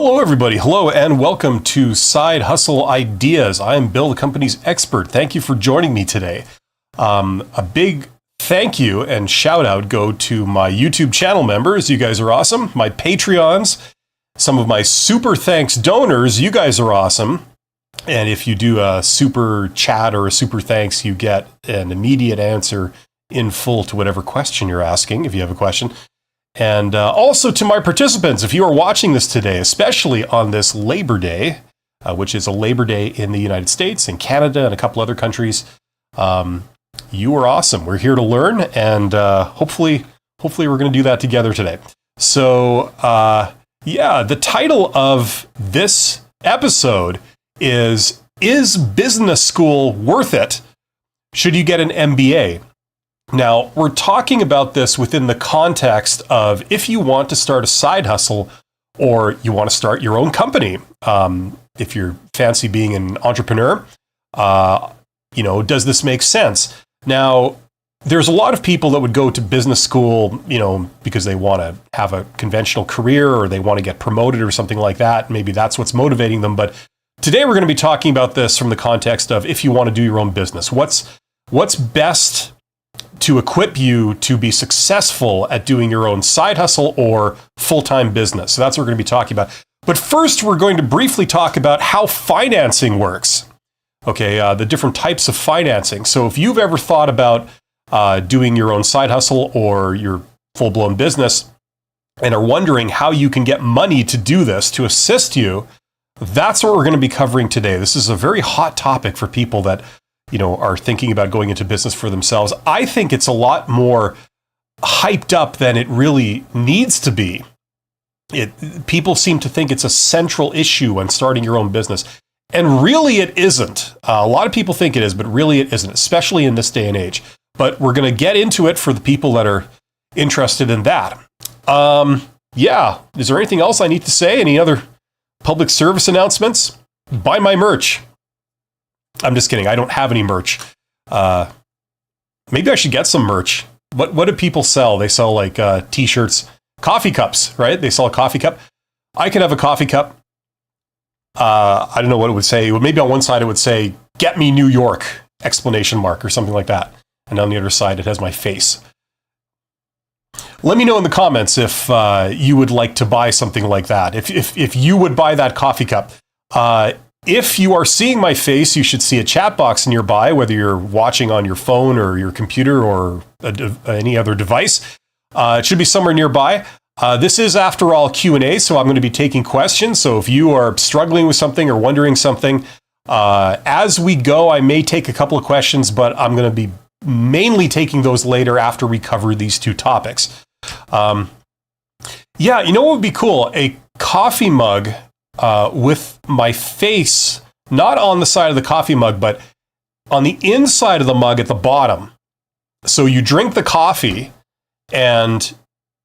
Hello, everybody. Hello, and welcome to Side Hustle Ideas. I am Bill, the company's expert. Thank you for joining me today. A big thank you and shout out go to my YouTube channel members. You guys are awesome. My Patreons, some of my super thanks donors. You guys are awesome. And if you do a super chat or a super thanks, you get an immediate answer in full to whatever question you're asking, if you have a question. And also to my participants, if you are watching this today, especially on this Labor Day, which is a Labor Day in the United States and Canada and a couple other countries, you are awesome. We're here to learn, and hopefully we're going to do that together today. So, the title of this episode is business school worth it? Should you get an MBA? Now, we're talking about this within the context of if you want to start a side hustle or you want to start your own company. If you're fancy being an entrepreneur, does this make sense? Now, there's a lot of people that would go to business school, because they want to have a conventional career or they want to get promoted or something like that. Maybe that's what's motivating them. But today we're going to be talking about this from the context of if you want to do your own business. What's best to equip you to be successful at doing your own side hustle or full-time business. So that's what we're going to be talking about. But first, we're going to briefly talk about how financing works. Okay, the different types of financing. So if you've ever thought about doing your own side hustle or your full-blown business and are wondering how you can get money to do this, to assist you, that's what we're going to be covering today. This is a very hot topic for people that are thinking about going into business for themselves. I think it's a lot more hyped up than it really needs to be. People seem to think it's a central issue when starting your own business. And really it isn't. A lot of people think it is, but really it isn't, especially in this day and age. But we're going to get into it for the people that are interested in that. Is there anything else I need to say? Any other public service announcements? Buy my merch. I'm just kidding. I don't have any merch. Maybe I should get some merch. What do people sell? They sell like t-shirts, coffee cups, right? They sell a coffee cup. I could have a coffee cup. I don't know what it would say. Maybe on one side it would say, "Get me New York!" ! Or something like that. And on the other side it has my face. Let me know in the comments if you would like to buy something like that. If you would buy that coffee cup. If you are seeing my face, you should see a chat box nearby, whether you're watching on your phone or your computer or any other device. It should be somewhere nearby. This is, after all, Q&A, so I'm going to be taking questions. So if you are struggling with something or wondering something, as we go, I may take a couple of questions, but I'm going to be mainly taking those later after we cover these two topics. What would be cool? A coffee mug with my face, not on the side of the coffee mug, but on the inside of the mug at the bottom. So you drink the coffee, and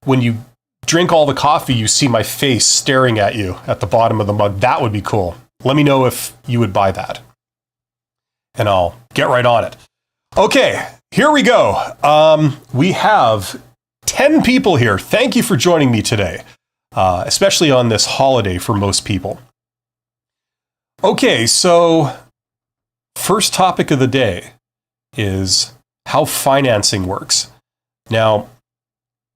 when you drink all the coffee, you see my face staring at you at the bottom of the mug. That would be cool. Let me know if you would buy that, and I'll get right on it. Okay, here we go. We have 10 people here. Thank you for joining me today. Especially on this holiday for most people. Okay, so first topic of the day is how financing works. Now,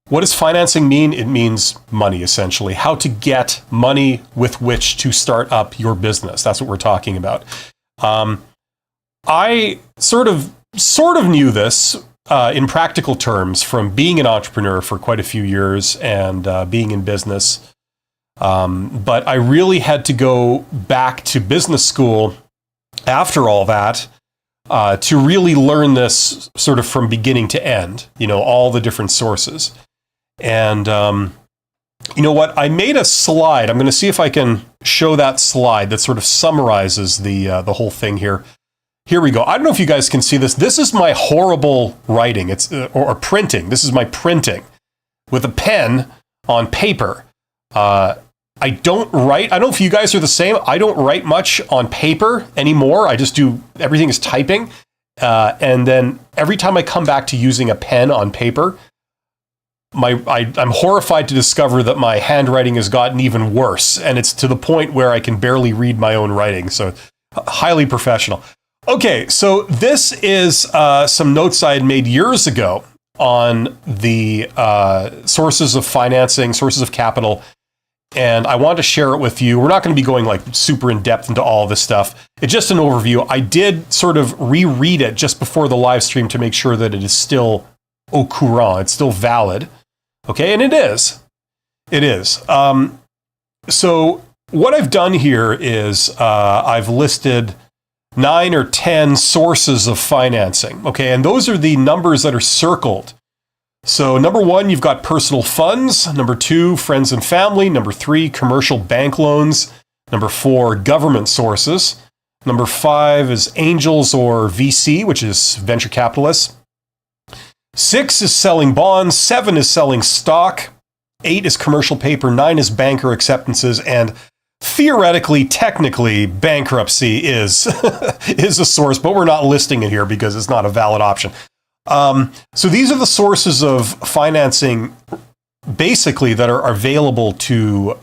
what does financing mean? It means money, essentially. How to get money with which to start up your business. That's what we're talking about. I sort of knew this in practical terms from being an entrepreneur for quite a few years and being in business. But I really had to go back to business school after all that to really learn this sort of from beginning to end, all the different sources. And you know what? I made a slide. I'm going to see if I can show that slide that sort of summarizes the whole thing here. Here we go. I don't know if you guys can see this. This is my horrible writing. It's or printing. This is my printing with a pen on paper. I don't write. I don't know if you guys are the same. I don't write much on paper anymore. I just do, everything is typing. And then every time I come back to using a pen on paper, I'm horrified to discover that my handwriting has gotten even worse, and it's to the point where I can barely read my own writing. So highly professional. Okay, so this is some notes I had made years ago on the sources of financing, sources of capital, and I want to share it with you. We're not going to be going like super in depth into all of this stuff. It's just an overview. I did sort of reread it just before the live stream to make sure that it is still au courant. It's still valid. Okay, and it is. It is. So what I've done here is I've listed 9 or 10 sources of financing. Okay, and those are the numbers that are circled. So number 1, you've got personal funds. Number 2, friends and family. Number 3, commercial bank loans. Number 4, government sources. Number 5 is angels or VC, which is venture capitalists. 6 is selling bonds. 7 is selling stock. 8 is commercial paper. 9 is banker acceptances. And theoretically, technically, bankruptcy is, is a source, but we're not listing it here because it's not a valid option. So these are the sources of financing, basically, that are available to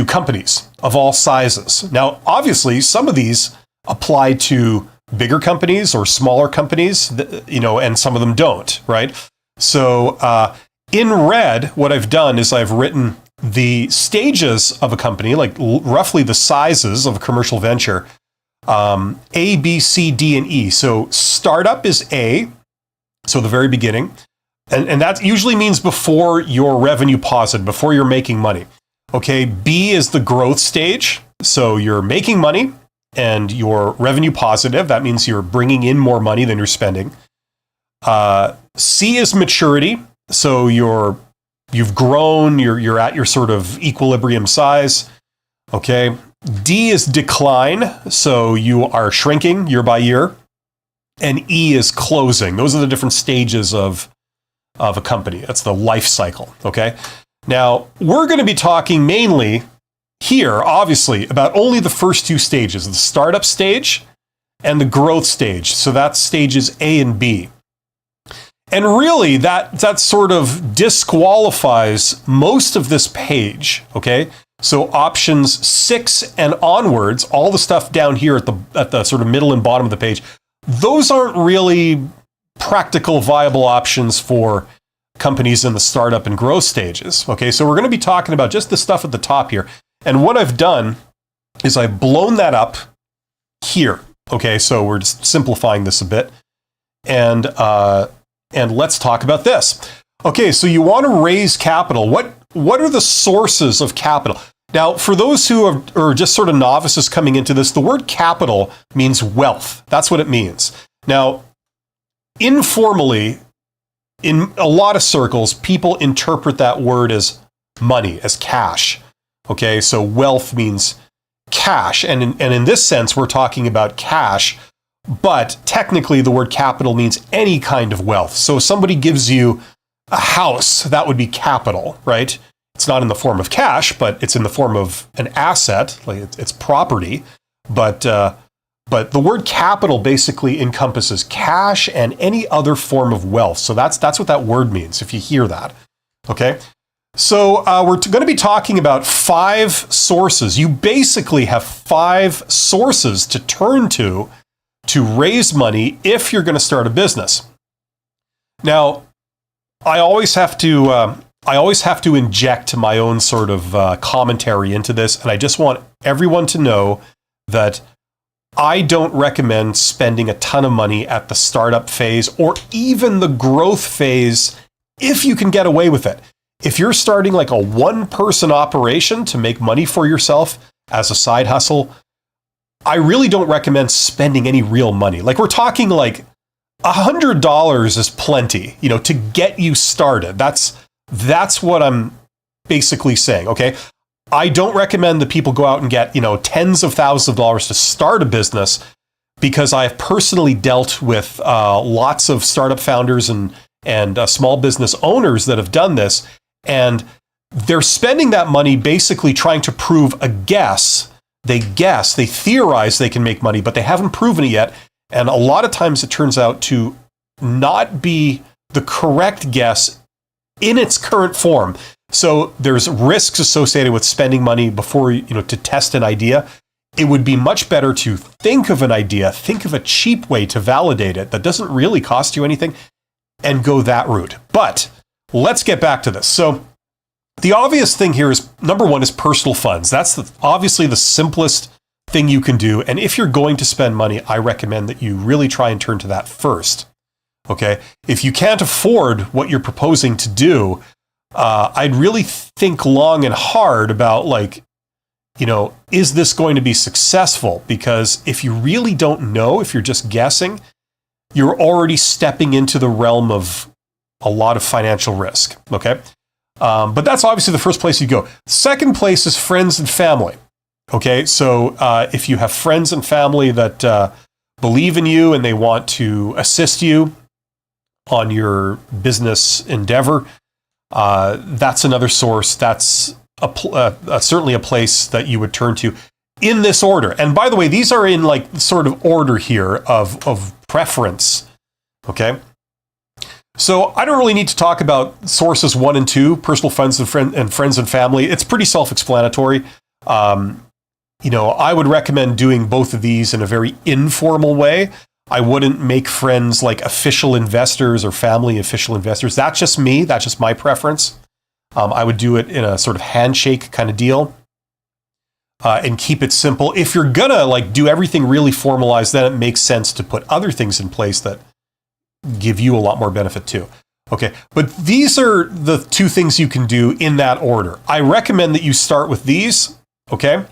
companies of all sizes. Now, obviously, some of these apply to bigger companies or smaller companies, and some of them don't, right? So in red, what I've done is I've written the stages of a company, like roughly the sizes of a commercial venture. A, B, C, D, and E. So startup is A, so the very beginning. And that usually means before you're revenue positive, before you're making money. Okay, B is the growth stage. So you're making money and you're revenue positive. That means you're bringing in more money than you're spending. C is maturity. So you've grown, you're at your sort of equilibrium size. Okay. D is decline, so you are shrinking year by year. And E is closing. Those are the different stages of a company. That's the life cycle, okay? Now, we're going to be talking mainly here, obviously, about only the first 2 stages, the startup stage and the growth stage. So that's stages A and B. And really, that sort of disqualifies most of this page, okay? So options 6 and onwards, all the stuff down here at the sort of middle and bottom of the page, those aren't really practical, viable options for companies in the startup and growth stages. Okay, so we're going to be talking about just the stuff at the top here. And what I've done is I've blown that up here. Okay, so we're just simplifying this a bit. And let's talk about this. Okay, so you want to raise capital. What are the sources of capital? Now, for those who are just sort of novices coming into this, the word capital means wealth. That's what it means. Now, informally, in a lot of circles, people interpret that word as money, as cash. Okay, so wealth means cash. And in this sense, we're talking about cash, but technically the word capital means any kind of wealth. So if somebody gives you a house, that would be capital, right? It's not in the form of cash, but it's in the form of an asset, like it's property. But the word capital basically encompasses cash and any other form of wealth. So that's what that word means, if you hear that. Okay? So we're going to be talking about 5 sources. You basically have 5 sources to turn to raise money if you're going to start a business. Now, I always have to inject my own sort of commentary into this, and I just want everyone to know that I don't recommend spending a ton of money at the startup phase or even the growth phase if you can get away with it. If you're starting like a one-person operation to make money for yourself as a side hustle, I really don't recommend spending any real money. Like we're talking like $100 is plenty, to get you started. That's what I'm basically saying, okay? I don't recommend that people go out and get, tens of thousands of dollars to start a business, because I've personally dealt with lots of startup founders and small business owners that have done this, and they're spending that money basically trying to prove a guess. They theorize they can make money, but they haven't proven it yet. And a lot of times it turns out to not be the correct guess in its current form. So there's risks associated with spending money before, to test an idea. It would be much better to think of an idea, think of a cheap way to validate it that doesn't really cost you anything, and go that route. But let's get back to this. So the obvious thing here is, number one is personal funds. That's obviously the simplest thing you can do. And if you're going to spend money, I recommend that you really try and turn to that first. Okay? If you can't afford what you're proposing to do, I'd really think long and hard about, is this going to be successful? Because if you really don't know, if you're just guessing, you're already stepping into the realm of a lot of financial risk. Okay? But that's obviously the first place you go. Second place is friends and family. Okay? So if you have friends and family that believe in you and they want to assist you on your business endeavor, that's another source. That's certainly a place that you would turn to in this order. And by the way, these are in sort of order here of preference. Okay. So I don't really need to talk about sources 1 and 2, personal funds and friends and family. It's pretty self-explanatory. I would recommend doing both of these in a very informal way. I wouldn't make friends like official investors or family official investors. That's just me. That's just my preference. I would do it in a sort of handshake kind of deal and keep it simple. If you're gonna do everything really formalized, then it makes sense to put other things in place that give you a lot more benefit too. Okay, but these are the 2 things you can do in that order. I recommend that you start with these. Okay.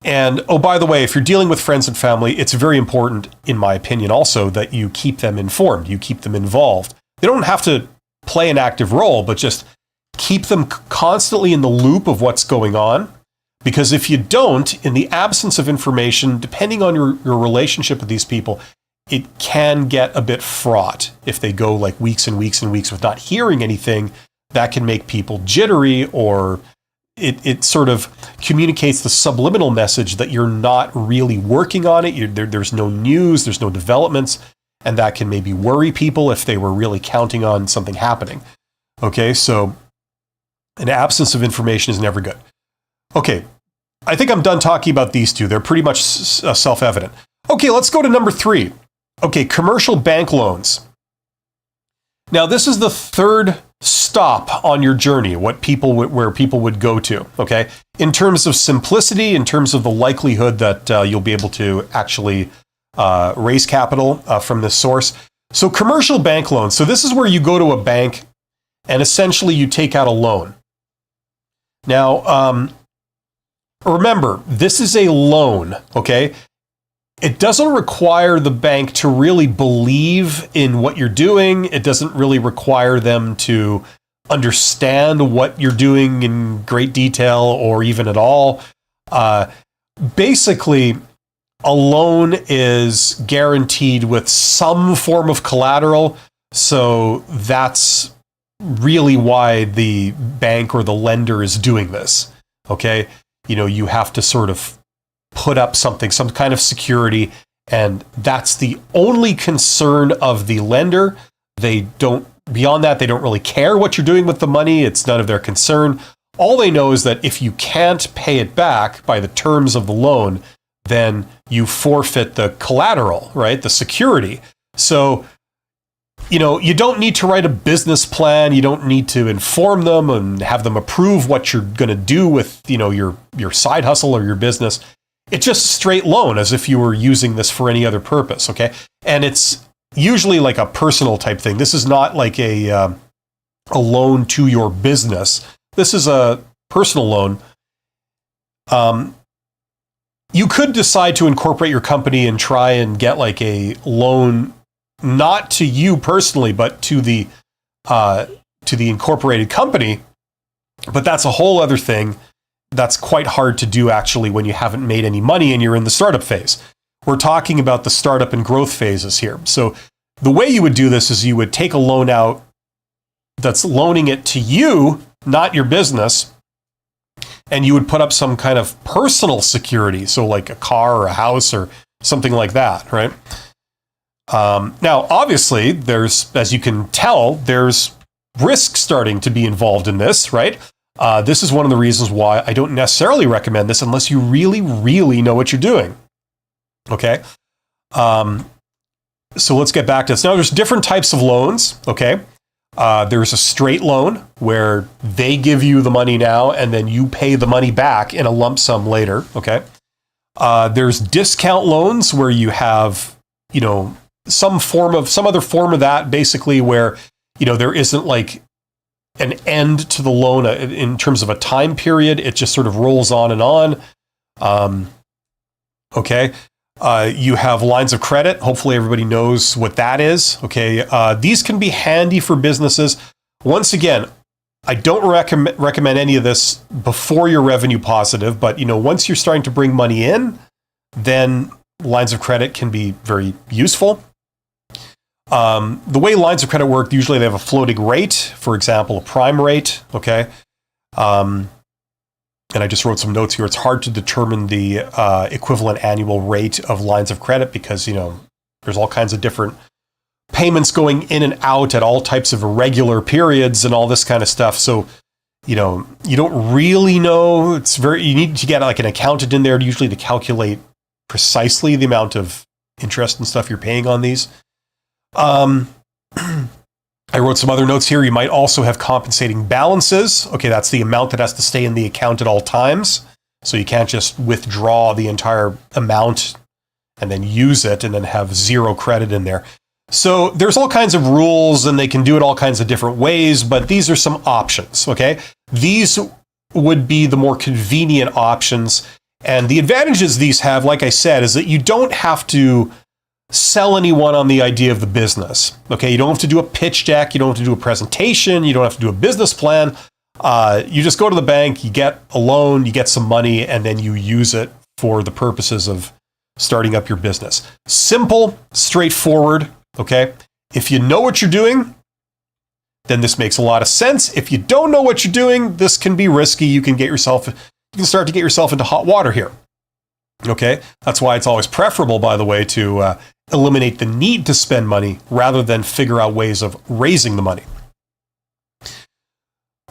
And, oh, by the way, if you're dealing with friends and family, it's very important, in my opinion, also that you keep them informed, you keep them involved. They don't have to play an active role, but just keep them constantly in the loop of what's going on. Because if you don't, in the absence of information, depending on your relationship with these people, it can get a bit fraught. If they go weeks and weeks and weeks with not hearing anything, that can make people jittery, or it sort of communicates the subliminal message that you're not really working on it. There's no news, there's no developments, and that can maybe worry people if they were really counting on something happening. Okay, so an absence of information is never good. Okay, I think I'm done talking about these 2. They're pretty much self-evident. Okay, let's go to number 3. Okay, commercial bank loans. Now, this is the third stop on your journey, where people would go to, okay? In terms of simplicity, in terms of the likelihood that you'll be able to actually raise capital from this source. So commercial bank loans. So this is where you go to a bank and essentially you take out a loan. Now, remember, this is a loan, okay? It doesn't require the bank to really believe in what you're doing. It doesn't really require them to understand what you're doing in great detail or even at all. Basically, a loan is guaranteed with some form of collateral. So that's really why the bank or the lender is doing this. Okay? You have to sort of put up something, some kind of security, and that's the only concern of the lender. Beyond that, they don't really care what you're doing with the money. It's none of their concern. All they know is that if you can't pay it back by the terms of the loan, then you forfeit the collateral, right? The security. So, you don't need to write a business plan. You don't need to inform them and have them approve what you're going to do with, your side hustle or your business. It's just a straight loan, as if you were using this for any other purpose, okay? And it's usually like a personal type thing. This is not like a loan to your business. This is a personal loan. You could decide to incorporate your company and try and get a loan, not to you personally, but to the incorporated company. But that's a whole other thing. That's quite hard to do, actually, when you haven't made any money and you're in the startup phase. We're talking about the startup and growth phases here. So the way you would do this is you would take a loan out that's loaning it to you, not your business, and you would put up some kind of personal security, so like a car or a house or something like that, right? Now, obviously, as you can tell, there's risk starting to be involved in this, right? This is one of the reasons why I don't necessarily recommend this unless you really, really know what you're doing. Okay. So let's get back to this. Now, there's different types of loans. Okay. There's a straight loan where they give you the money now and then you pay the money back in a lump sum later. Okay. There's discount loans where you have, some other form of that, basically where, there isn't like an end to the loan in terms of a time period. It just sort of rolls on and on. Okay. You have lines of credit. Hopefully everybody knows what that is. Okay. These can be handy for businesses. Once again, I don't recommend any of this before you're revenue positive, but once you're starting to bring money in, then lines of credit can be very useful. The way lines of credit work, usually they have a floating rate, for example, a prime rate. Okay. And I just wrote some notes here. It's hard to determine the equivalent annual rate of lines of credit because, there's all kinds of different payments going in and out at all types of irregular periods and all this kind of stuff. So, you don't really know. You need to get like an accountant in there usually to calculate precisely the amount of interest and stuff you're paying on these. I wrote some other notes here. You might also have compensating balances. Okay, that's the amount that has to stay in the account at all times. So you can't just withdraw the entire amount and then use it and then have zero credit in there. So there's all kinds of rules and they can do it all kinds of different ways, but these are some options, okay? These would be the more convenient options. And the advantages these have, like I said, is that you don't have to sell anyone on the idea of the business. Okay, you don't have to do a pitch deck, you don't have to do a presentation, you don't have to do a business plan. You just go to the bank, you get a loan, you get some money, and then you use it for the purposes of starting up your business. Simple, straightforward, okay? If you know what you're doing, then this makes a lot of sense. If you don't know what you're doing, this can be risky. You can start to get yourself into hot water here. Okay, that's why it's always preferable, by the way, to eliminate the need to spend money rather than figure out ways of raising the money.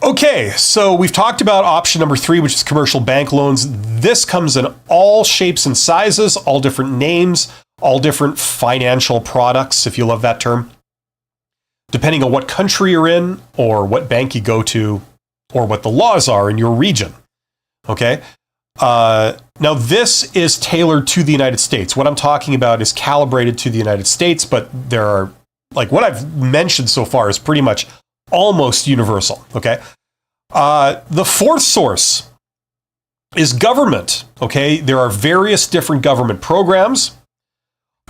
Okay, so we've talked about option number 3, which is commercial bank loans. This comes in all shapes and sizes, all different names, all different financial products, if you love that term, depending on what country you're in or what bank you go to or what the laws are in your region. Okay. Now, this is tailored to the United States. What I'm talking about is calibrated to the United States, but there are, like what I've mentioned so far is pretty much almost universal, okay? The fourth source is government, okay? There are various different government programs.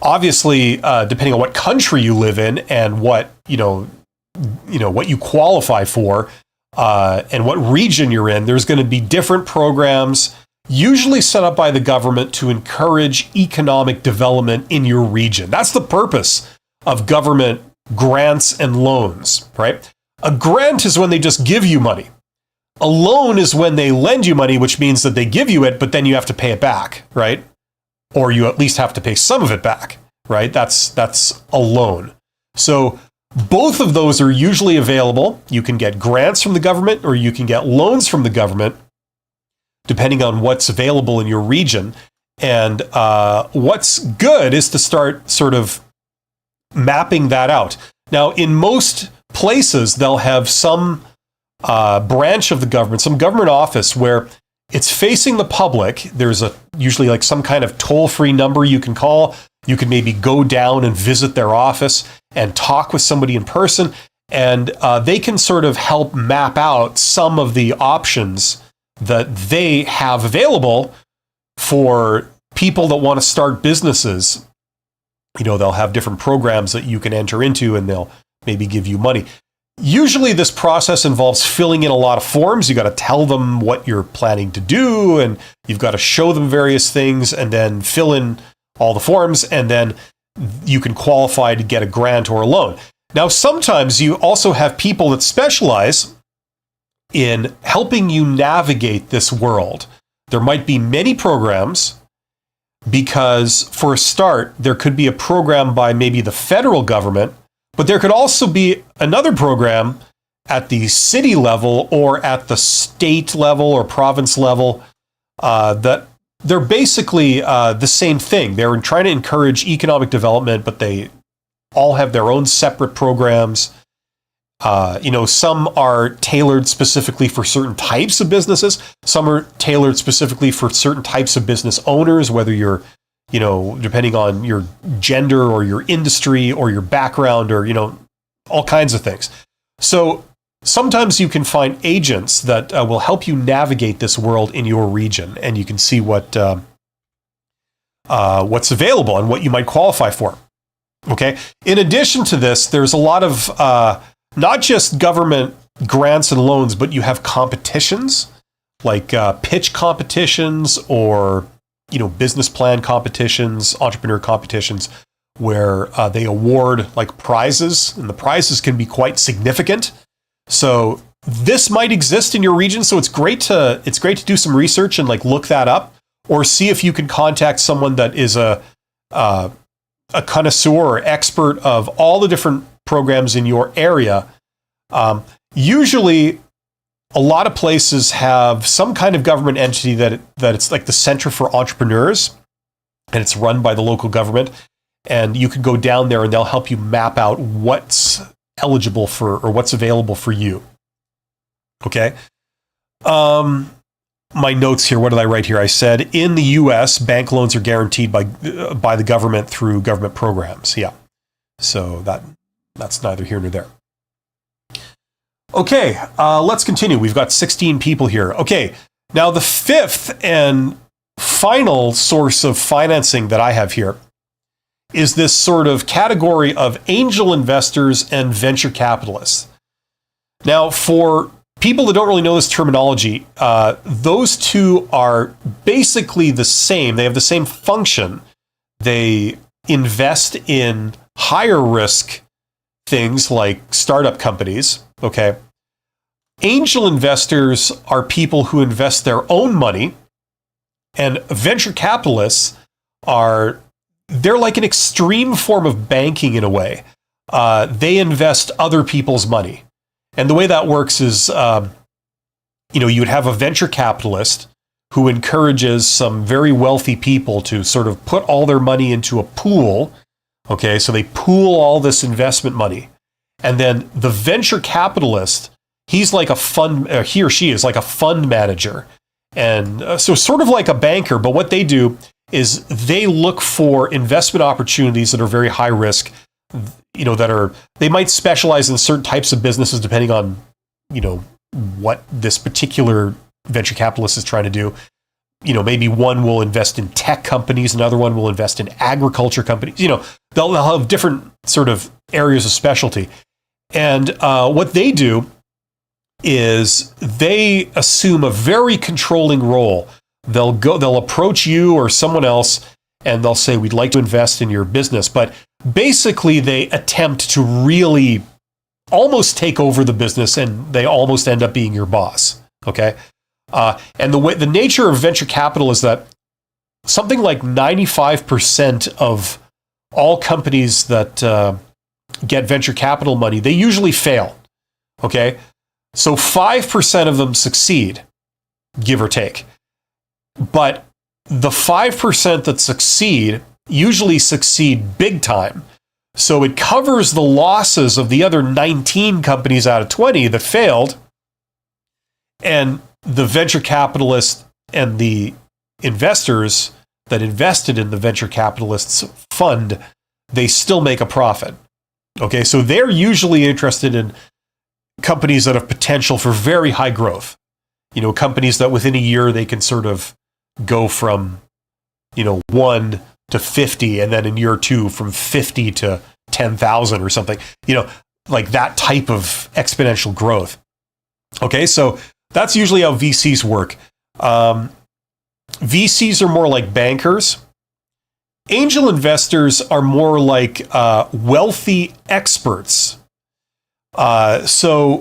Obviously, depending on what country you live in and what, what you qualify for, and what region you're in, there's going to be different programs usually set up by the government to encourage economic development in your region. That's the purpose of government grants and loans, right? A grant is when they just give you money. A loan is when they lend you money, which means that they give you it, but then you have to pay it back, right? Or you at least have to pay some of it back, right? That's a loan. So both of those are usually available. You can get grants from the government or you can get loans from the government, depending on what's available in your region. And what's good is to start sort of mapping that out. Now, in most places, they'll have some branch of the government, some government office where it's facing the public. There's usually like some kind of toll-free number you can call. You can maybe go down and visit their office and talk with somebody in person, and they can sort of help map out some of the options that they have available for people that want to start businesses. They'll have different programs that you can enter into, and they'll maybe give you money. Usually this process involves filling in a lot of forms. You got to tell them what you're planning to do, and you've got to show them various things and then fill in all the forms, and then you can qualify to get a grant or a loan. Now, sometimes you also have people that specialize in helping you navigate this world. There might be many programs because, for a start, there could be a program by maybe the federal government, but there could also be another program at the city level or at the state level or province level, that they're basically the same thing. They're trying to encourage economic development, but they all have their own separate programs. Some are tailored specifically for certain types of businesses. Some are tailored specifically for certain types of business owners, whether you're, depending on your gender or your industry or your background or, all kinds of things. So sometimes you can find agents that will help you navigate this world in your region, and you can see what's available and what you might qualify for. Okay. In addition to this, there's a lot of not just government grants and loans, but you have competitions like pitch competitions or business plan competitions, entrepreneur competitions, where they award like prizes, and the prizes can be quite significant. So this might exist in your region. So it's great to do some research and like look that up, or see if you can contact someone that is a connoisseur or expert of all the different programs in your area. Usually, a lot of places have some kind of government entity that it's like the Center for Entrepreneurs, and it's run by the local government. And you can go down there and they'll help you map out what's eligible for or what's available for you. Okay. My notes here, what did I write here? I said in the US, bank loans are guaranteed by the government through government programs. Yeah. So that's neither here nor there. Okay, let's continue. We've got 16 people here. Okay, now the fifth and final source of financing that I have here is this sort of category of angel investors and venture capitalists. Now, for people that don't really know this terminology, those two are basically the same. They have the same function. They invest in higher risk things like startup companies, okay? Angel investors are people who invest their own money, and venture capitalists they're like an extreme form of banking in a way. They invest other people's money. And the way that works is, you'd have a venture capitalist who encourages some very wealthy people to sort of put all their money into a pool. Okay, so they pool all this investment money. And then the venture capitalist, he's like a fund, he or she is like a fund manager. And so sort of like a banker, but what they do is they look for investment opportunities that are very high risk, they might specialize in certain types of businesses depending on, what this particular venture capitalist is trying to do. Maybe one will invest in tech companies, another one will invest in agriculture companies. They'll have different sort of areas of specialty. And what they do is they assume a very controlling role. They'll approach you or someone else and they'll say, we'd like to invest in your business. But basically they attempt to really almost take over the business, and they almost end up being your boss. Okay. And the nature of venture capital is that something like 95% of all companies that get venture capital money, they usually fail. Okay. So 5% of them succeed, give or take. But the 5% that succeed usually succeed big time. So it covers the losses of the other 19 companies out of 20 that failed. And the venture capitalists and the investors that invested in the venture capitalists fund, they still make a profit. Okay, so they're usually interested in companies that have potential for very high growth. Companies that within a year they can sort of go from, 1 to 50, and then in year 2 from 50 to 10,000 or something, like that type of exponential growth. Okay, so that's usually how VCs work. VCs are more like bankers. Angel investors are more like wealthy experts. Okay,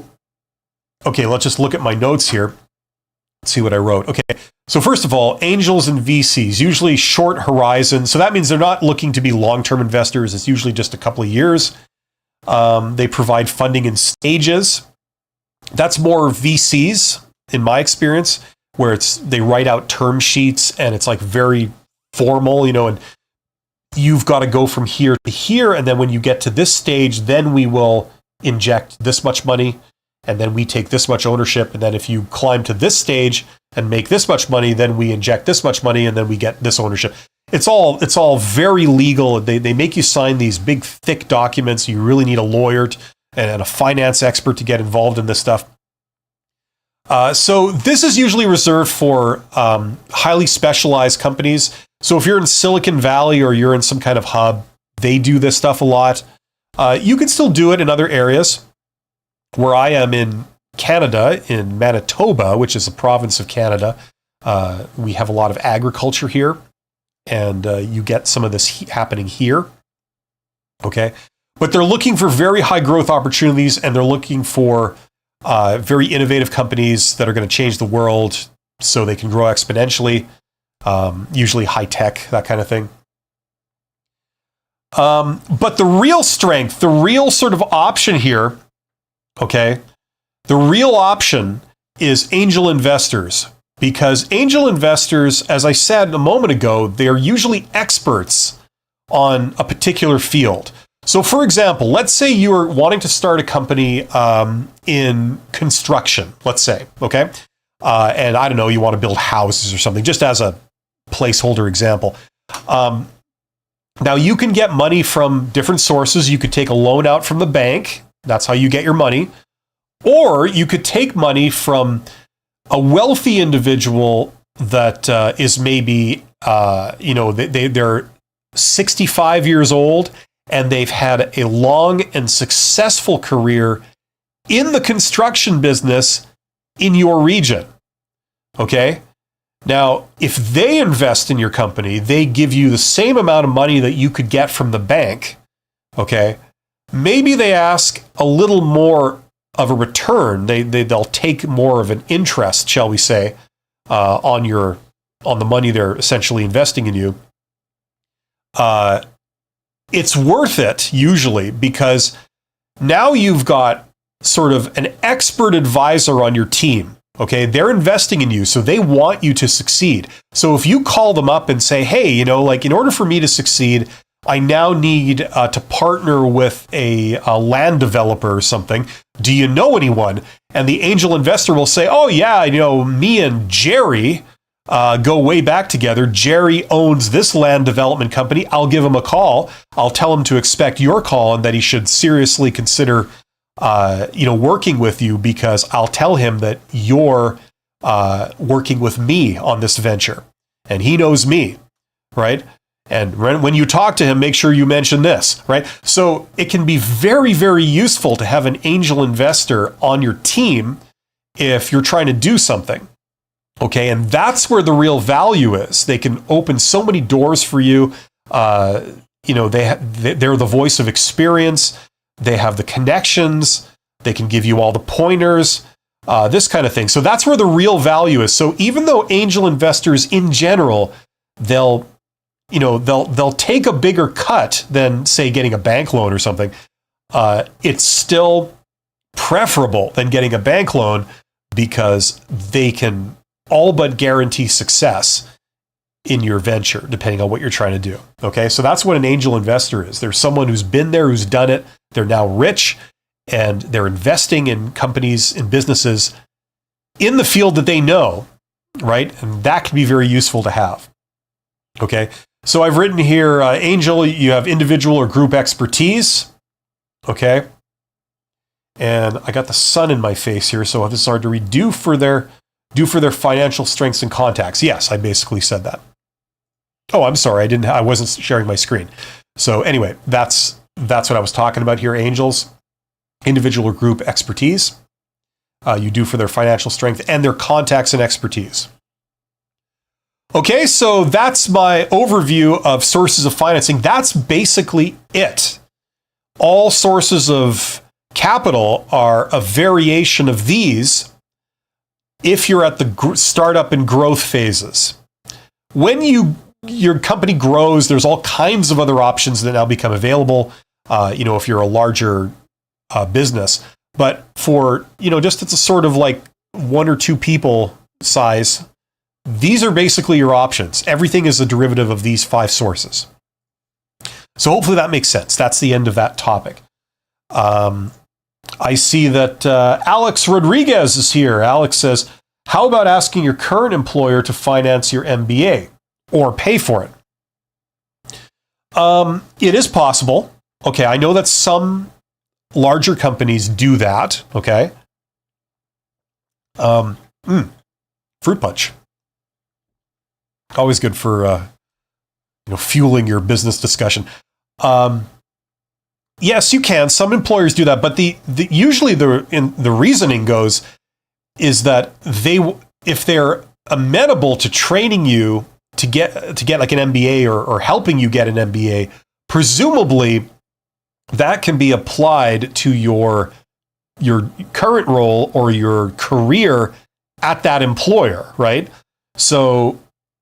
let's just look at my notes here. Let's see what I wrote. Okay, so first of all, angels and VCs, usually short horizon. So that means they're not looking to be long-term investors. It's usually just a couple of years. They provide funding in stages. That's more VCs, in my experience, where they write out term sheets and it's like very formal, and you've got to go from here to here. And then when you get to this stage, then we will inject this much money and then we take this much ownership. And then if you climb to this stage and make this much money, then we inject this much money and then we get this ownership. It's all very legal. They make you sign these big, thick documents. You really need a lawyer and a finance expert to get involved in this stuff. So this is usually reserved for highly specialized companies. So if you're in Silicon Valley or you're in some kind of hub, they do this stuff a lot. You can still do it in other areas. Where I am in Canada, in Manitoba, which is a province of Canada, we have a lot of agriculture here, and you get some of this happening here. Okay, but they're looking for very high growth opportunities, and they're looking for very innovative companies that are going to change the world so they can grow exponentially, usually high tech, that kind of thing. But the real strength, the real sort of option here, okay, the real option is angel investors, because angel investors, as I said a moment ago, they are usually experts on a particular field. So for example, let's say you are wanting to start a company in construction, let's say, okay? And I don't know, you want to build houses or something, just as a placeholder example. Now you can get money from different sources. You could take a loan out from the bank. That's how you get your money. Or you could take money from a wealthy individual that is maybe, they're 65 years old and they've had a long and successful career in the construction business in your region. Okay? Now, if they invest in your company, they give you the same amount of money that you could get from the bank. Okay? Maybe they ask a little more of a return. They'll take more of an interest, shall we say, on the money they're essentially investing in you. It's worth it usually because now you've got sort of an expert advisor on your team. Okay, they're investing in you, so they want you to succeed. So if you call them up and say, hey, in order for me to succeed, I now need to partner with a land developer or something. Do you know anyone? And the angel investor will say, oh yeah, me and Jerry go way back together. Jerry owns this land development company. I'll give him a call. I'll tell him to expect your call and that he should seriously consider working with you, because I'll tell him that you're working with me on this venture and he knows me, right? And when you talk to him, make sure you mention this, right? So it can be very, very useful to have an angel investor on your team if you're trying to do something. Okay, and that's where the real value is. They can open so many doors for you. They're the voice of experience. They have the connections. They can give you all the pointers, this kind of thing. So that's where the real value is. So even though angel investors in general, they'll take a bigger cut than, say, getting a bank loan or something. It's still preferable than getting a bank loan because they can all but guarantee success in your venture, depending on what you're trying to do. Okay, so that's what an angel investor is. There's someone who's been there, who's done it. They're now rich, and they're investing in companies and businesses in the field that they know, right? And that can be very useful to have. Okay, so I've written here, angel, you have individual or group expertise. Okay, and I got the sun in my face here, so this is hard to read. Do for their financial strengths and contacts. Yes, I basically said that. Oh, I'm sorry, I wasn't sharing my screen. So anyway, that's what I was talking about here. Angels, individual or group expertise. You do for their financial strength and their contacts and expertise. Okay, so that's my overview of sources of financing. That's basically it. All sources of capital are a variation of these if you're at the startup and growth phases. When your company grows, there's all kinds of other options that now become available, if you're a larger business. But for, just it's a sort of like 1 or 2 people size, these are basically your options. Everything is a derivative of these 5 sources. So hopefully that makes sense. That's the end of that topic. I see that Alex Rodriguez is here. Alex says, how about asking your current employer to finance your MBA or pay for it? It is possible. Okay, I know that some larger companies do that. Okay. Fruit punch. Always good for fueling your business discussion. Yes, you can. Some employers do that, but usually the reasoning goes is that if they're amenable to training you to get like an MBA or helping you get an MBA, presumably that can be applied to your current role or your career at that employer, right? So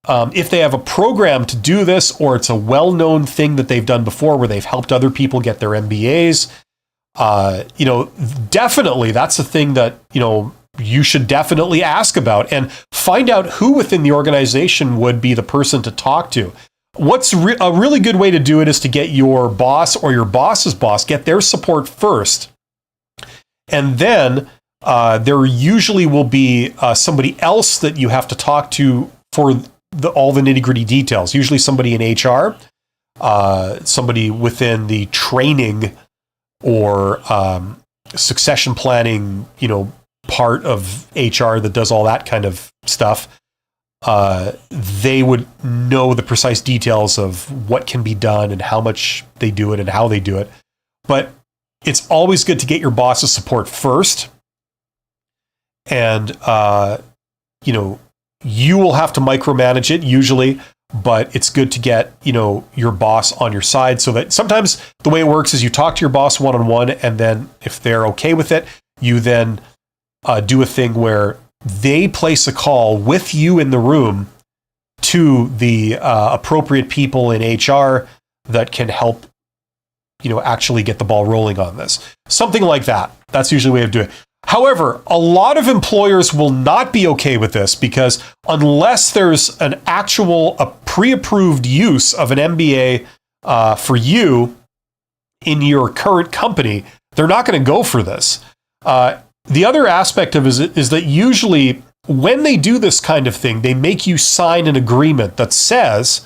if they have a program to do this, or it's a well-known thing that they've done before where they've helped other people get their MBAs, definitely that's a thing that, you should definitely ask about and find out who within the organization would be the person to talk to. What's a really good way to do it is to get your boss or your boss's boss, get their support first. And then there usually will be somebody else that you have to talk to for all the nitty-gritty details. Usually somebody in HR, somebody within the training or succession planning, part of HR that does all that kind of stuff. They would know the precise details of what can be done and how much they do it and how they do it. But it's always good to get your boss's support first. And, you will have to micromanage it usually, but it's good to get, your boss on your side, so that sometimes the way it works is you talk to your boss one-on-one, and then if they're okay with it, you then do a thing where they place a call with you in the room to the appropriate people in HR that can help, actually get the ball rolling on this. Something like that. That's usually the way of doing it. However, a lot of employers will not be okay with this, because unless there's a pre-approved use of an MBA for you in your current company, they're not going to go for this. The other aspect of it is that usually when they do this kind of thing, they make you sign an agreement that says,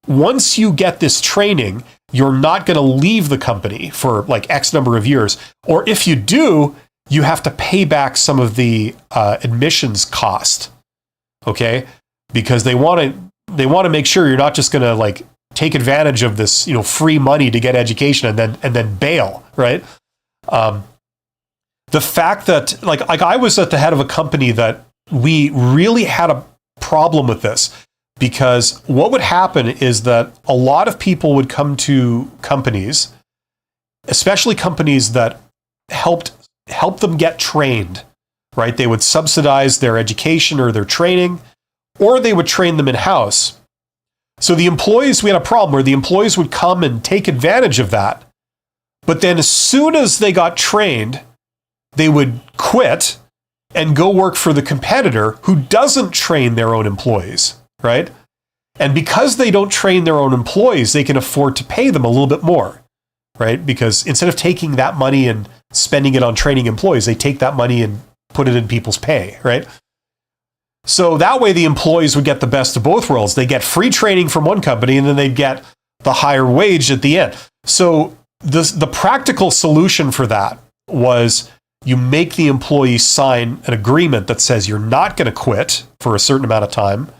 once you get this training, you're not going to leave the company for like X number of years. Or if you do, you have to pay back some of the admissions cost. Okay? Because they want to make sure you're not just going to like take advantage of this, free money to get education and then bail, right? The fact that like I was at the head of a company that we really had a problem with this, because what would happen is that a lot of people would come to companies, especially companies that help them get trained, right? They would subsidize their education or their training, or they would train them in-house. So we had a problem where the employees would come and take advantage of that. But then as soon as they got trained, they would quit and go work for the competitor who doesn't train their own employees, right? And because they don't train their own employees, they can afford to pay them a little bit more, right? Because instead of taking that money and spending it on training employees, they take that money and put it in people's pay, right? So that way the employees would get the best of both worlds. They get free training from one company, and then they'd get the higher wage at the end. So the practical solution for that was you make the employee sign an agreement that says you're not going to quit for a certain amount of time.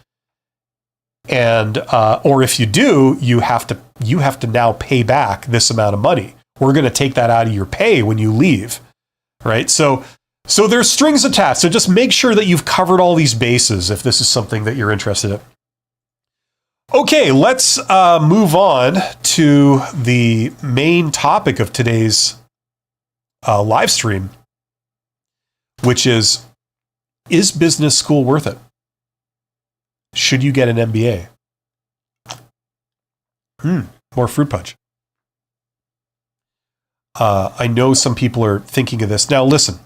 And, or if you do, you have to now pay back this amount of money. We're going to take that out of your pay when you leave, right? So there's strings attached. So just make sure that you've covered all these bases if this is something that you're interested in. Okay, let's move on to the main topic of today's live stream, which is business school worth it? Should you get an MBA? More fruit punch. I know some people are thinking of this. Now, listen,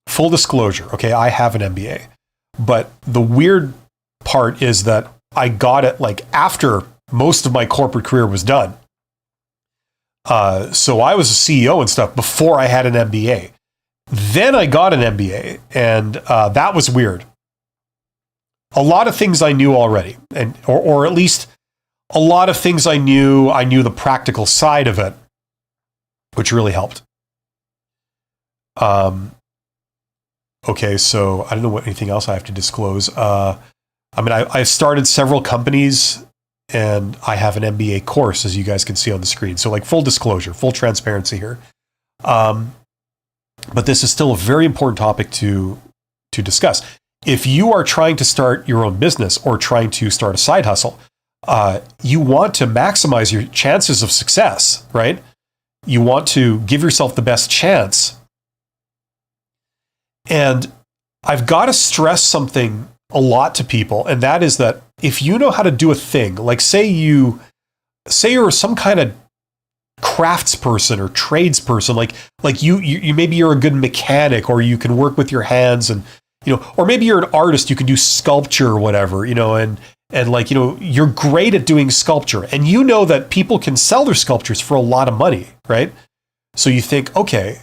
full disclosure, okay, I have an MBA, but the weird part is that I got it like after most of my corporate career was done. So I was a CEO and stuff before I had an MBA. Then I got an MBA, and that was weird. A lot of things I knew already, and or at least a lot of things I knew the practical side of it, which really helped. Okay, so I don't know what anything else I have to disclose. I've started several companies, and I have an MBA course, as you guys can see on the screen. So like full disclosure, full transparency here. But this is still a very important topic to discuss. If you are trying to start your own business or trying to start a side hustle, you want to maximize your chances of success, right? You want to give yourself the best chance. And I've got to stress something a lot to people, and that is that if you know how to do a thing, like say you're some kind of craftsperson or tradesperson, like you maybe you're a good mechanic, or you can work with your hands, and or maybe you're an artist, you can do sculpture or whatever, and you're great at doing sculpture, and you know that people can sell their sculptures for a lot of money, right? So you think, okay,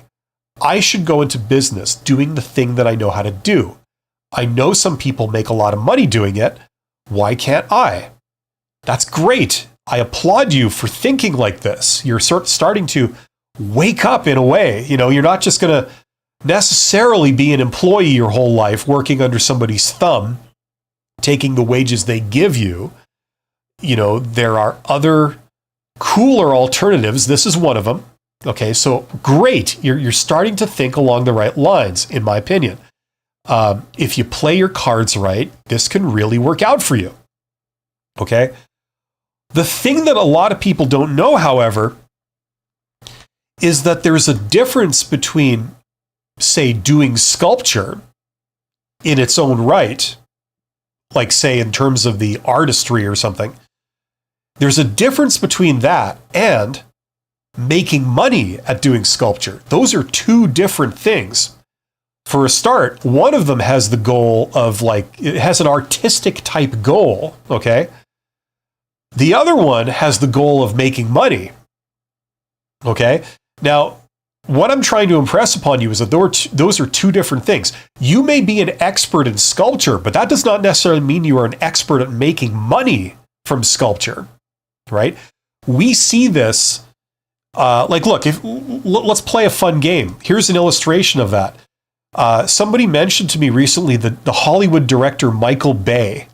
I should go into business doing the thing that I know how to do. I know some people make a lot of money doing it. Why can't I? That's great. I applaud you for thinking like this. You're starting to wake up in a way. You're not just going to necessarily be an employee your whole life, working under somebody's thumb, taking the wages they give you. There are other cooler alternatives. This is one of them. Okay, so great. You're starting to think along the right lines, in my opinion. If you play your cards right, this can really work out for you. Okay? The thing that a lot of people don't know, however, is that there's a difference between, say, doing sculpture in its own right, like, say, in terms of the artistry or something. There's a difference between that and making money at doing sculpture. Those are two different things. For a start, one of them has the goal of it has an artistic type goal, okay? The other one has the goal of making money, okay? Now, what I'm trying to impress upon you is that those are two different things. You may be an expert in sculpture, but that does not necessarily mean you are an expert at making money from sculpture, right? We see this, look, let's play a fun game. Here's an illustration of that. Somebody mentioned to me recently the Hollywood director Michael Bay.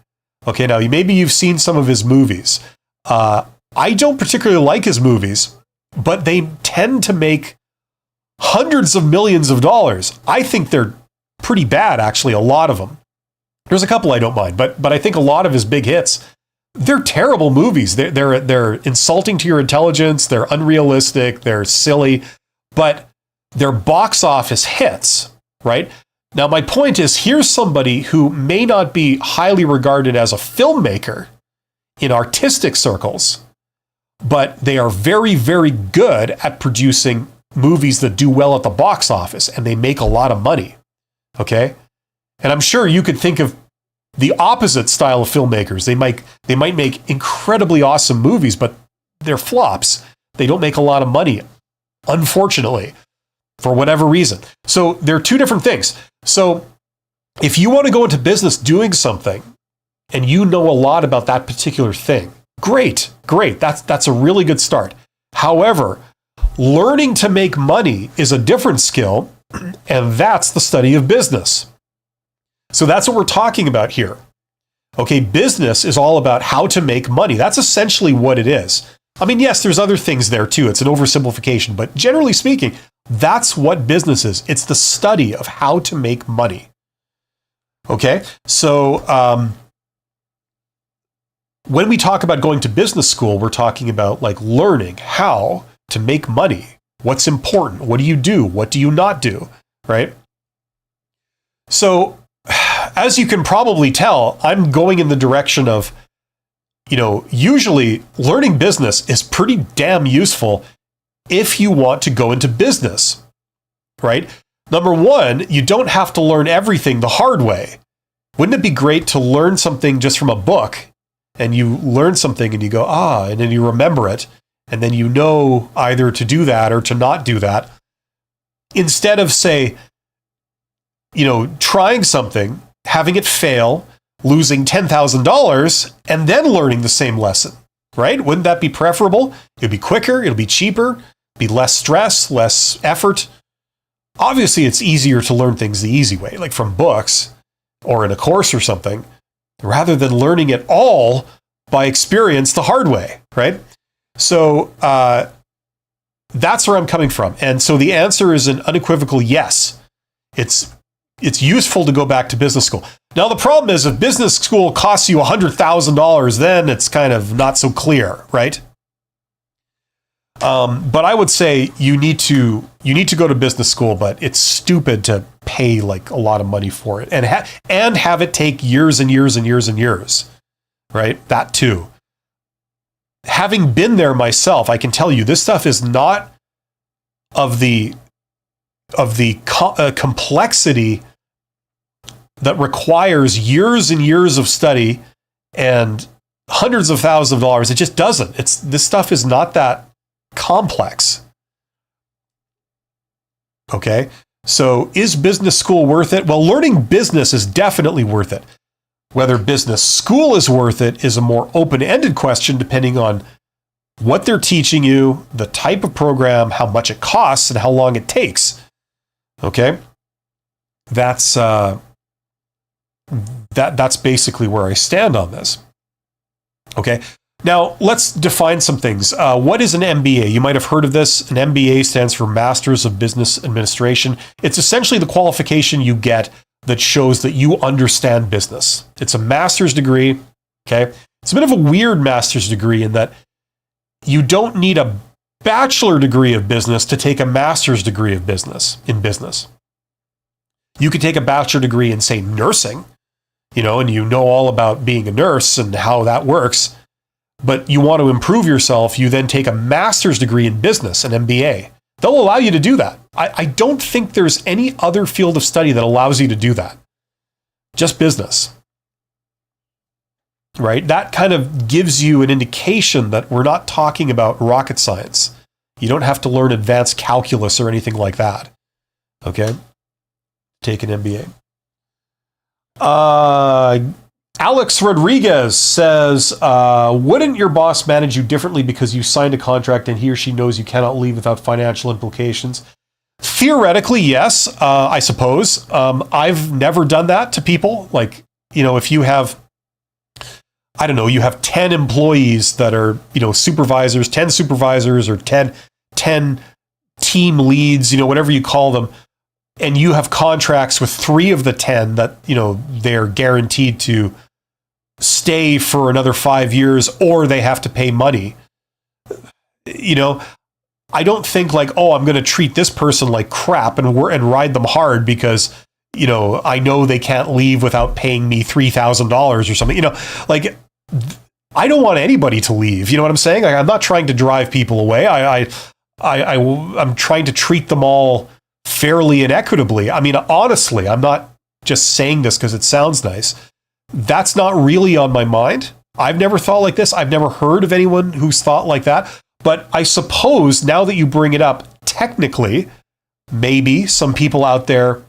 Okay, now maybe you've seen some of his movies. I don't particularly like his movies, but they tend to make hundreds of millions of dollars. I think they're pretty bad, actually, a lot of them. There's a couple I don't mind, but I think a lot of his big hits, they're terrible movies. They're insulting to your intelligence. They're unrealistic. They're silly, but they're box office hits. Right? Now, my point is, here's somebody who may not be highly regarded as a filmmaker in artistic circles, but they are very, very good at producing movies that do well at the box office, and they make a lot of money. Okay? And I'm sure you could think of the opposite style of filmmakers. They might make incredibly awesome movies, but they're flops. They don't make a lot of money, unfortunately, for whatever reason. So they're two different things. So if you want to go into business doing something and you know a lot about that particular thing, great. That's a really good start. However, learning to make money is a different skill, and that's the study of business. So that's what we're talking about here. Okay, business is all about how to make money. That's essentially what it is. I mean, yes, there's other things there too. It's an oversimplification, but generally speaking, that's what business is. It's the study of how to make money. Okay, so when we talk about going to business school, we're talking about learning how to make money. What's important? What do you do? What do you not do? Right? So, as you can probably tell, I'm going in the direction of, usually learning business is pretty damn useful if you want to go into business, right? Number one, you don't have to learn everything the hard way. Wouldn't it be great to learn something just from a book, and you learn something and you go, and then you remember it, and then you know either to do that or to not do that, instead of, say, trying something, having it fail, losing $10,000, and then learning the same lesson, right? Wouldn't that be preferable? It'd be quicker, it'll be cheaper, be less stress, less effort. Obviously, it's easier to learn things the easy way, like from books or in a course or something, rather than learning it all by experience the hard way, right? So that's where I'm coming from. And so the answer is an unequivocal yes. It's useful to go back to business school. Now, the problem is if business school costs you $100,000, then it's kind of not so clear, right? But I would say you need to go to business school, but it's stupid to pay like a lot of money for it and have it take years and years and years and years, right? That too. Having been there myself, I can tell you this stuff is not of the complexity that requires years and years of study and hundreds of thousands of dollars. It just doesn't. This stuff is not that complex. Okay? So is business school worth it? Well, learning business is definitely worth it. Whether business school is worth it is a more open-ended question depending on what they're teaching you, the type of program, how much it costs, and how long it takes. Okay? That's basically where I stand on this. Okay? Now, let's define some things. What is an MBA? You might have heard of this. An MBA stands for Masters of Business Administration. It's essentially the qualification you get that shows that you understand business. It's a master's degree, okay? It's a bit of a weird master's degree in that you don't need a bachelor degree of business to take a master's degree of business in business. You could take a bachelor degree in, say, nursing, and you know all about being a nurse and how that works, but you want to improve yourself, you then take a master's degree in business, an MBA. They'll allow you to do that. I don't think there's any other field of study that allows you to do that. Just business. Right? That kind of gives you an indication that we're not talking about rocket science. You don't have to learn advanced calculus or anything like that. Okay? Take an MBA. Alex Rodriguez says, wouldn't your boss manage you differently because you signed a contract and he or she knows you cannot leave without financial implications? Theoretically, yes, I suppose. I've never done that to people. Like, if you have, I don't know, you have 10 employees that are, supervisors, 10 supervisors or 10 team leads, whatever you call them, and you have contracts with 3 of the 10 that, they're guaranteed to stay for another 5 years or they have to pay money. I don't think like, I'm going to treat this person like crap and ride them hard because, I know they can't leave without paying me $3,000 or something. Like I don't want anybody to leave. You know what I'm saying? Like, I'm not trying to drive people away. I'm trying to treat them all fairly and equitably. I mean, honestly, I'm not just saying this because it sounds nice. That's not really on my mind. I've never thought like this. I've never heard of anyone who's thought like that. But I suppose now that you bring it up, technically, maybe some people out there,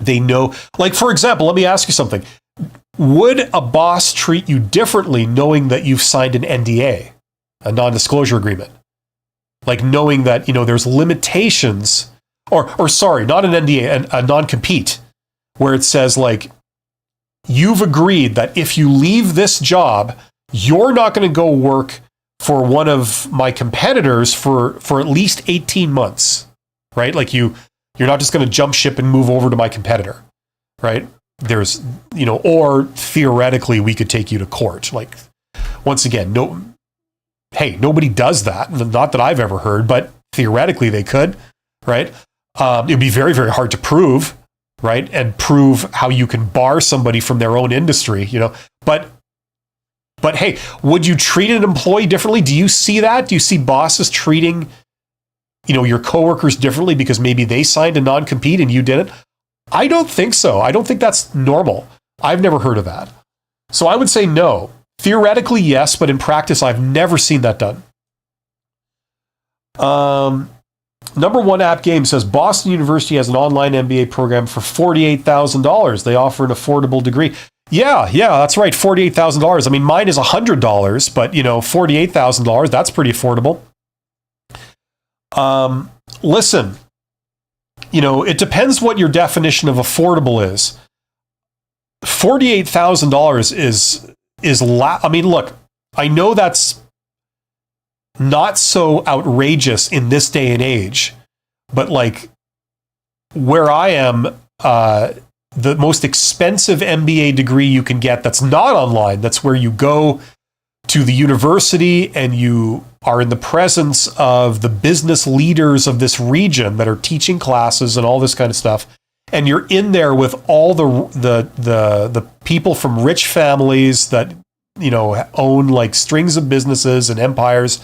they know. Like, for example, let me ask you something. Would a boss treat you differently knowing that you've signed an NDA, a non-disclosure agreement? Like knowing that, there's limitations, or sorry, not an NDA, a non-compete, where it says like, you've agreed that if you leave this job, you're not going to go work for one of my competitors for at least 18 months, right? Like you're not just going to jump ship and move over to my competitor, right? There's, or theoretically we could take you to court. Like, once again, nobody does that. Not that I've ever heard, but theoretically they could, right? It'd be very, very hard to prove, right? And prove how you can bar somebody from their own industry, But hey, would you treat an employee differently? Do you see that? Do you see bosses treating your coworkers differently because maybe they signed a non-compete and you didn't? I don't think so. I don't think that's normal. I've never heard of that. So I would say no. Theoretically, yes, but in practice, I've never seen that done. Number one app game says Boston University has an online MBA program for $48,000. They offer an affordable degree. Yeah, that's right. $48,000. I mean, mine is $100, but $48,000, that's pretty affordable. Listen, it depends what your definition of affordable is. $48,000 is I mean, look, I know that's not so outrageous in this day and age, but like where I am, the most expensive MBA degree you can get that's not online, that's where you go to the university and you are in the presence of the business leaders of this region that are teaching classes and all this kind of stuff. And you're in there with all the people from rich families that, own like strings of businesses and empires.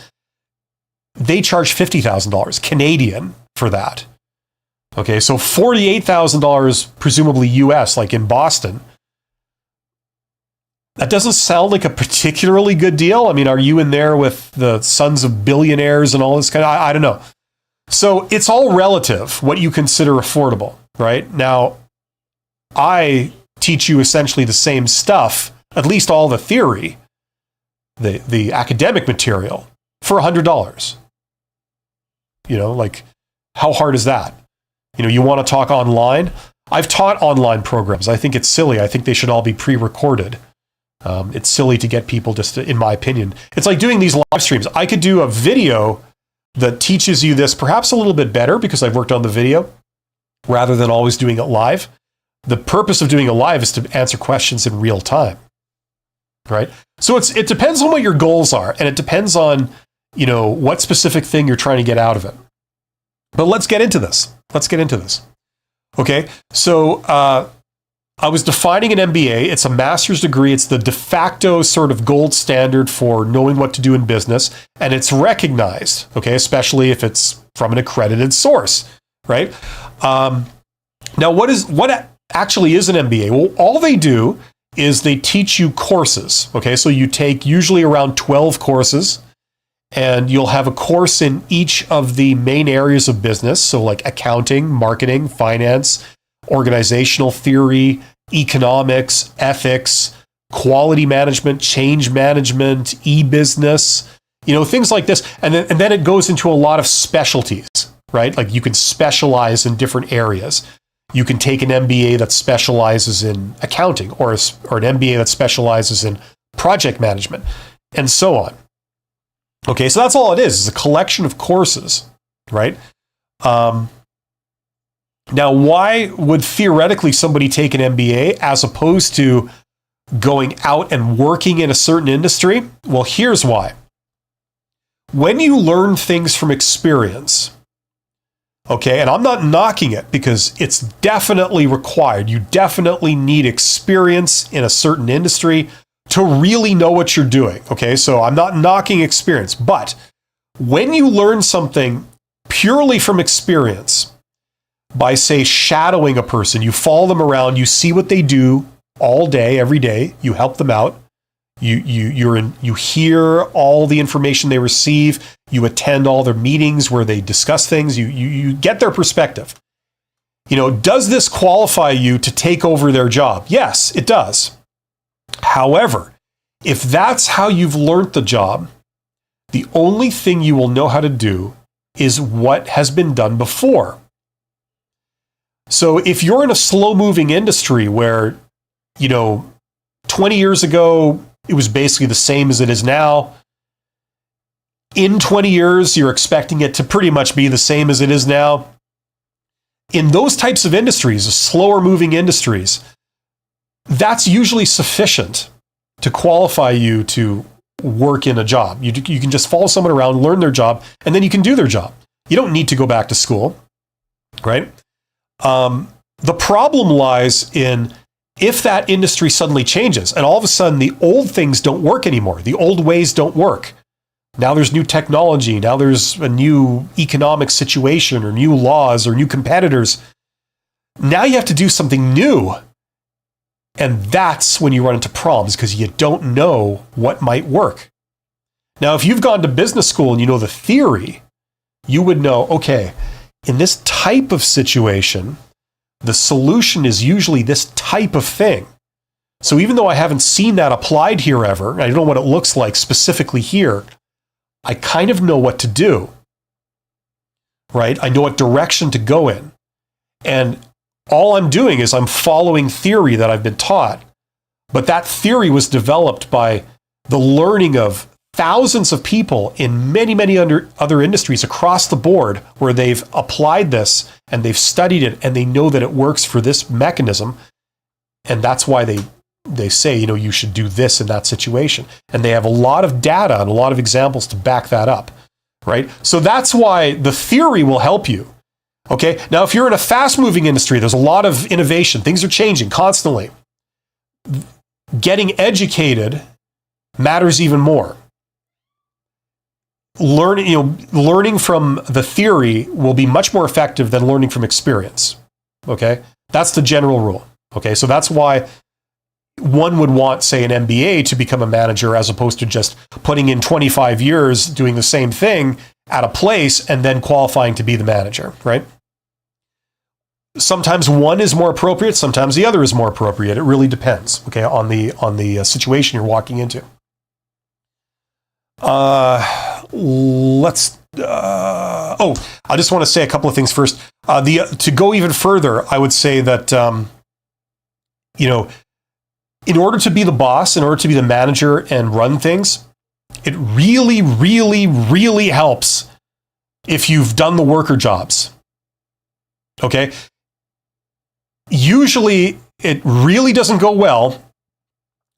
They charge $50,000 Canadian for that. Okay, so $48,000, presumably US, like in Boston. That doesn't sound like a particularly good deal. I mean, are you in there with the sons of billionaires and all this kind of, I don't know. So it's all relative, what you consider affordable, right? Now, I teach you essentially the same stuff, at least all the theory, the academic material, for $100. Like, how hard is that? You want to talk online? I've taught online programs. I think it's silly. I think they should all be pre-recorded. It's silly to get people in my opinion. It's like doing these live streams. I could do a video that teaches you this perhaps a little bit better because I've worked on the video rather than always doing it live. The purpose of doing it live is to answer questions in real time, right? So it depends on what your goals are, and it depends on, what specific thing you're trying to get out of it. But let's get into this. Okay, so I was defining an MBA. It's a master's degree. It's the de facto sort of gold standard for knowing what to do in business, and it's recognized, okay, especially if it's from an accredited source, right? Now, what actually is an MBA? Well, all they do is they teach you courses, okay? So you take usually around 12 courses, and you'll have a course in each of the main areas of business. So like accounting, marketing, finance, organizational theory, economics, ethics, quality management, change management, e-business, things like this. And then it goes into a lot of specialties, right? Like you can specialize in different areas. You can take an MBA that specializes in accounting or an MBA that specializes in project management and so on. Okay, so that's all it is. It's a collection of courses, right? Now, why would theoretically somebody take an MBA as opposed to going out and working in a certain industry? Well, here's why. When you learn things from experience, okay, and I'm not knocking it because it's definitely required. You definitely need experience in a certain industry to really know what you're doing, okay? So I'm not knocking experience, but when you learn something purely from experience, by, say, shadowing a person, you follow them around, you see what they do all day, every day, you help them out, you hear all the information they receive, you attend all their meetings where they discuss things, you get their perspective. Does this qualify you to take over their job? Yes, it does. However, if that's how you've learned the job, the only thing you will know how to do is what has been done before. So if you're in a slow-moving industry where, 20 years ago, it was basically the same as it is now, in 20 years, you're expecting it to pretty much be the same as it is now. In those types of industries, slower-moving industries, that's usually sufficient to qualify you to work in a job. You can just follow someone around, learn their job, and then you can do their job. You don't need to go back to school, right? The problem lies in if that industry suddenly changes and all of a sudden the old things don't work anymore, the old ways don't work. Now there's new technology. Now there's a new economic situation or new laws or new competitors. Now you have to do something new. And that's when you run into problems because you don't know what might work. Now, if you've gone to business school and you know the theory, you would know, okay, in this type of situation, the solution is usually this type of thing. So even though I haven't seen that applied here ever, I don't know what it looks like specifically here, I kind of know what to do, right? I know what direction to go in. And all I'm doing is I'm following theory that I've been taught. But that theory was developed by the learning of thousands of people in many, many other industries across the board where they've applied this and they've studied it and they know that it works for this mechanism. And that's why they say, you should do this in that situation. And they have a lot of data and a lot of examples to back that up, right? So that's why the theory will help you. Okay. Now, if you're in a fast-moving industry, there's a lot of innovation. Things are changing constantly. Getting educated matters even more. Learning from the theory will be much more effective than learning from experience. Okay. That's the general rule. Okay. So that's why one would want, say, an MBA to become a manager as opposed to just putting in 25 years doing the same thing at a place and then qualifying to be the manager, right? Sometimes one is more appropriate, sometimes the other is more appropriate. It really depends, okay, on the situation you're walking into. I just want to say a couple of things first. To go even further, I would say that in order to be the boss, in order to be the manager and run things, it really, really, really helps if you've done the worker jobs. Okay? Usually, it really doesn't go well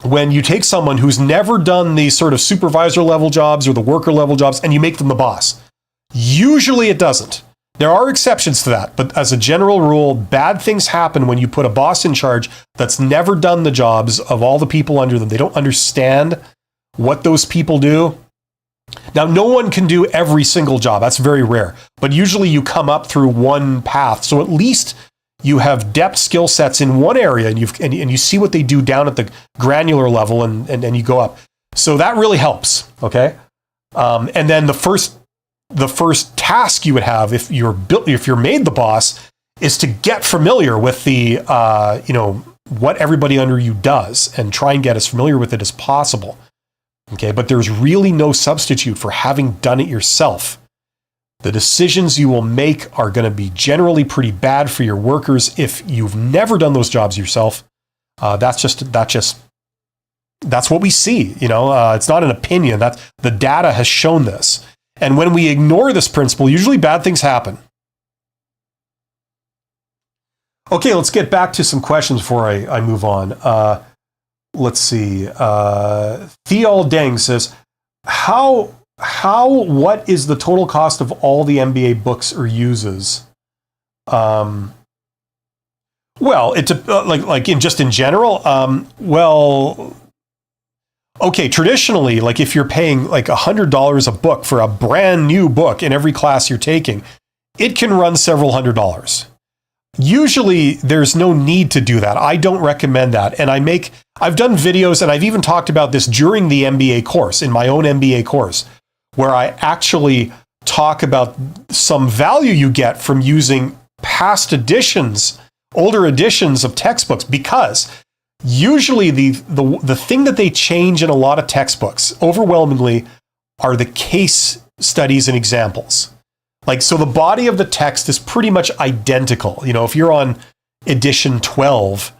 when you take someone who's never done the sort of supervisor level jobs or the worker level jobs and you make them the boss. Usually it doesn't. There are exceptions to that, but as a general rule, bad things happen when you put a boss in charge that's never done the jobs of all the people under them. They don't understand what those people do. Now, no one can do every single job. That's very rare. But usually you come up through one path. So at least you have depth skill sets in one area and you see what they do down at the granular level and you go up. So that really helps, okay? And then the first task you would have if you're made the boss is to get familiar with the what everybody under you does and try and get as familiar with it as possible. Okay, but there's really no substitute for having done it yourself. The decisions you will make are going to be generally pretty bad for your workers if you've never done those jobs yourself. That's what we see. It's not an opinion. The data has shown this. And when we ignore this principle, usually bad things happen. Okay, let's get back to some questions before I move on. Let's see. Theol Deng says, what is the total cost of all the MBA books or uses? Well, in general, okay, traditionally, like if you're paying like $100 a book for a brand new book in every class you're taking, it can run several $100s. Usually there's no need to do that. I don't recommend that. And I've done videos and I've even talked about this during the MBA course, in my own MBA course, where I actually talk about some value you get from using past editions, older editions of textbooks, because usually the thing that they change in a lot of textbooks overwhelmingly are the case studies and examples. So the body of the text is pretty much identical. If you're on edition 12,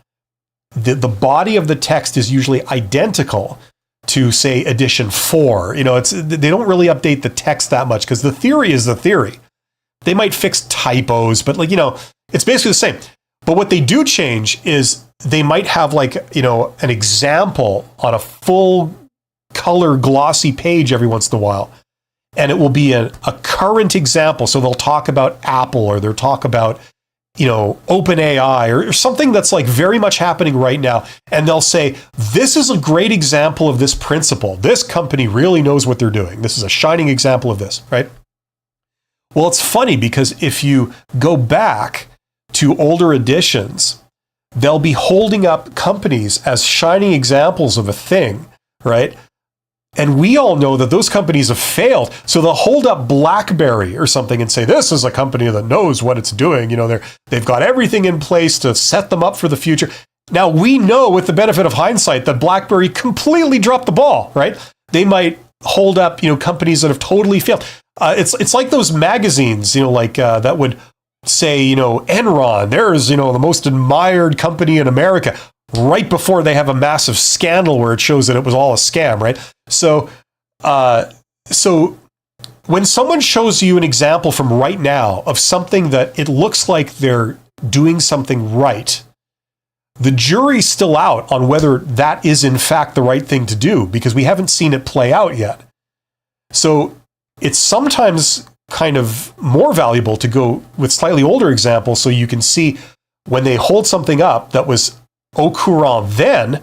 the body of the text is usually identical to, say, edition 4. They don't really update the text that much because the theory is the theory. They might fix typos, but it's basically the same. But what they do change is they might have an example on a full color glossy page every once in a while. And it will be a current example. So they'll talk about Apple or they'll talk about, OpenAI or something that's like very much happening right now. And they'll say, this is a great example of this principle. This company really knows what they're doing. This is a shining example of this, right? Well, it's funny because if you go back to older editions, they'll be holding up companies as shining examples of a thing, right? And we all know that those companies have failed. So they'll hold up BlackBerry or something and say, this is a company that knows what it's doing. They've got everything in place to set them up for the future. Now, we know with the benefit of hindsight that BlackBerry completely dropped the ball, right? They might hold up, companies that have totally failed. It's like those magazines, that would say, Enron, there's, the most admired company in America, right before they have a massive scandal where it shows that it was all a scam, right? So when someone shows you an example from right now of something that it looks like they're doing something right, the jury's still out on whether that is in fact the right thing to do, because we haven't seen it play out yet. So it's sometimes kind of more valuable to go with slightly older examples so you can see when they hold something up that was au courant then,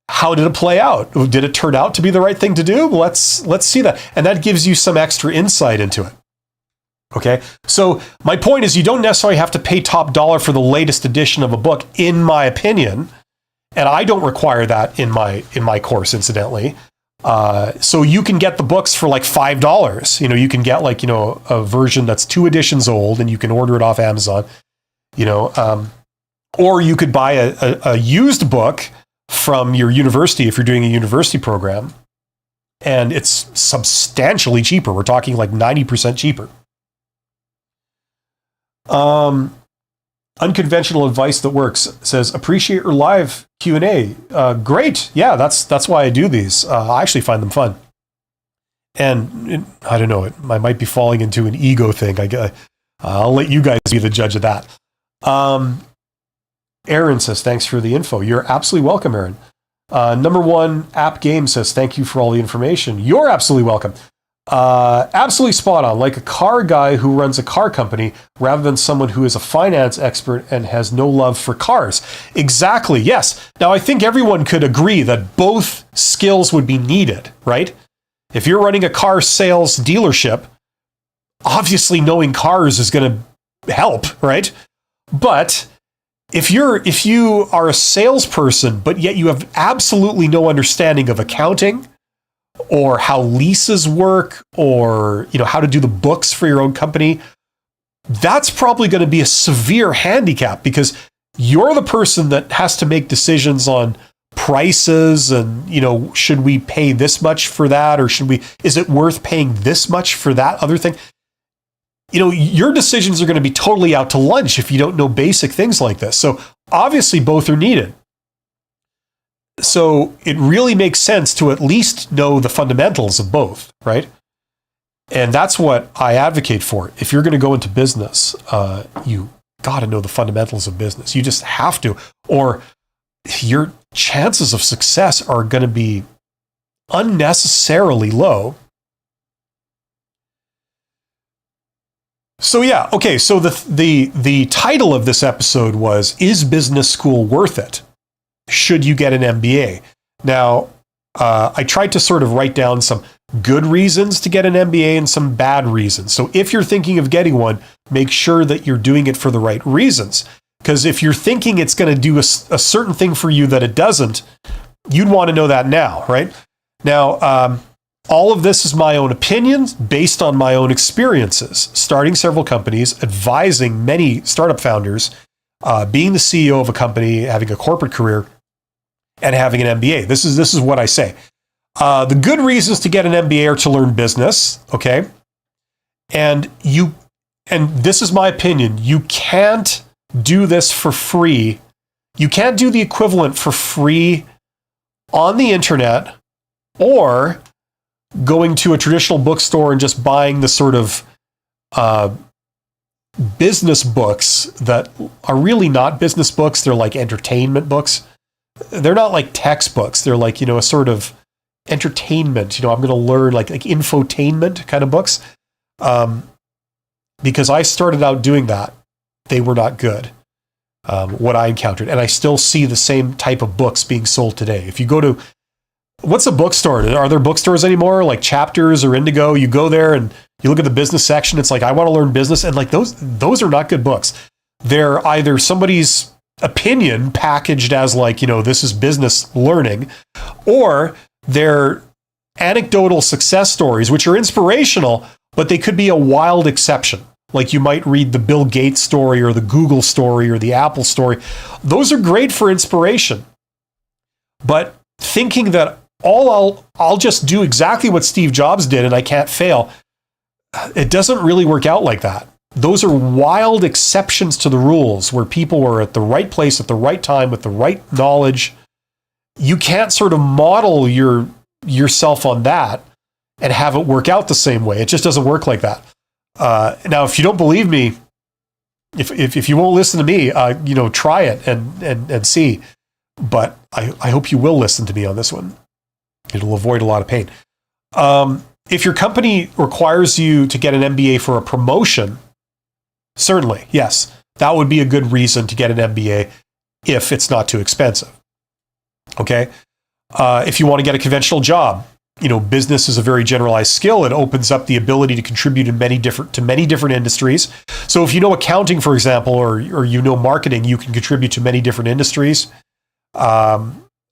how did it play out? Did it turn out to be the right thing to do? Let's see that. And that gives you some extra insight into it. Okay, so my point is you don't necessarily have to pay top dollar for the latest edition of a book, in my opinion, and I don't require that in my course, incidentally. So you can get the books for like $5. You can get a version that's 2 editions old, and you can order it off Amazon. Or you could buy a used book from your university if you're doing a university program, and it's substantially cheaper. We're talking like 90% cheaper. Unconventional advice that works says, appreciate your live Q&A. Great. Yeah, that's why I do these. I actually find them fun. And I don't know, I might be falling into an ego thing. I'll let you guys be the judge of that. Aaron says, thanks for the info. You're absolutely welcome, Aaron. Number one app game says, thank you for all the information. You're absolutely welcome. Absolutely spot on. Like a car guy who runs a car company rather than someone who is a finance expert and has no love for cars. Exactly. Yes. Now, I think everyone could agree that both skills would be needed, right? If you're running a car sales dealership, obviously knowing cars is going to help, right? But if you are a salesperson, but yet you have absolutely no understanding of accounting, or how leases work, or how to do the books for your own company, that's probably going to be a severe handicap, because you're the person that has to make decisions on prices and, should we pay this much for that, or is it worth paying this much for that other thing? Your decisions are going to be totally out to lunch if you don't know basic things like this. So obviously both are needed. So it really makes sense to at least know the fundamentals of both, right? And that's what I advocate for. If you're going to go into business, you got to know the fundamentals of business. You just have to, or your chances of success are going to be unnecessarily low. So yeah, okay. So the title of this episode was, is business school worth it? Should you get an MBA? Now, I tried to sort of write down some good reasons to get an MBA and some bad reasons. So if you're thinking of getting one, make sure that you're doing it for the right reasons. Because if you're thinking it's going to do a certain thing for you that it doesn't, you'd want to know that now, right? Now, all of this is my own opinions based on my own experiences, starting several companies, advising many startup founders, being the CEO of a company, having a corporate career, and having an MBA. This is what I say. The good reasons to get an MBA are to learn business, okay? And this is my opinion, you can't do this for free. You can't do the equivalent for free on the internet or going to a traditional bookstore and just buying the sort of business books that are really not business books. They're like entertainment books. They're not like textbooks. They're like, a sort of entertainment. I'm going to learn like infotainment kind of books. Because I started out doing that. they were not good. What I encountered. And I still see the same type of books being sold today. If you go to, what's a bookstore? Are there bookstores anymore? Like Chapters or Indigo? You go there and you look at the business section. It's like, I want to learn business. And like those are not good books. They're either somebody's opinion packaged as like, this is business learning, or they're anecdotal success stories, which are inspirational, but they could be a wild exception. Like you might read the Bill Gates story or the Google story or the Apple story. Those are great for inspiration. But thinking that I'll just do exactly what Steve Jobs did and I can't fail, it doesn't really work out like that. Those are wild exceptions to the rules where people were at the right place at the right time with the right knowledge. You can't sort of model yourself on that and have it work out the same way. It just doesn't work like that. Now, if you don't believe me, if you won't listen to me, try it and see. But I hope you will listen to me on this one. It'll avoid a lot of pain. If your company requires you to get an MBA for a promotion, certainly, yes, that would be a good reason to get an MBA if it's not too expensive. Okay? If you want to get a conventional job, business is a very generalized skill. It opens up the ability to contribute in many different industries. So if you know accounting, for example, or marketing, you can contribute to many different industries.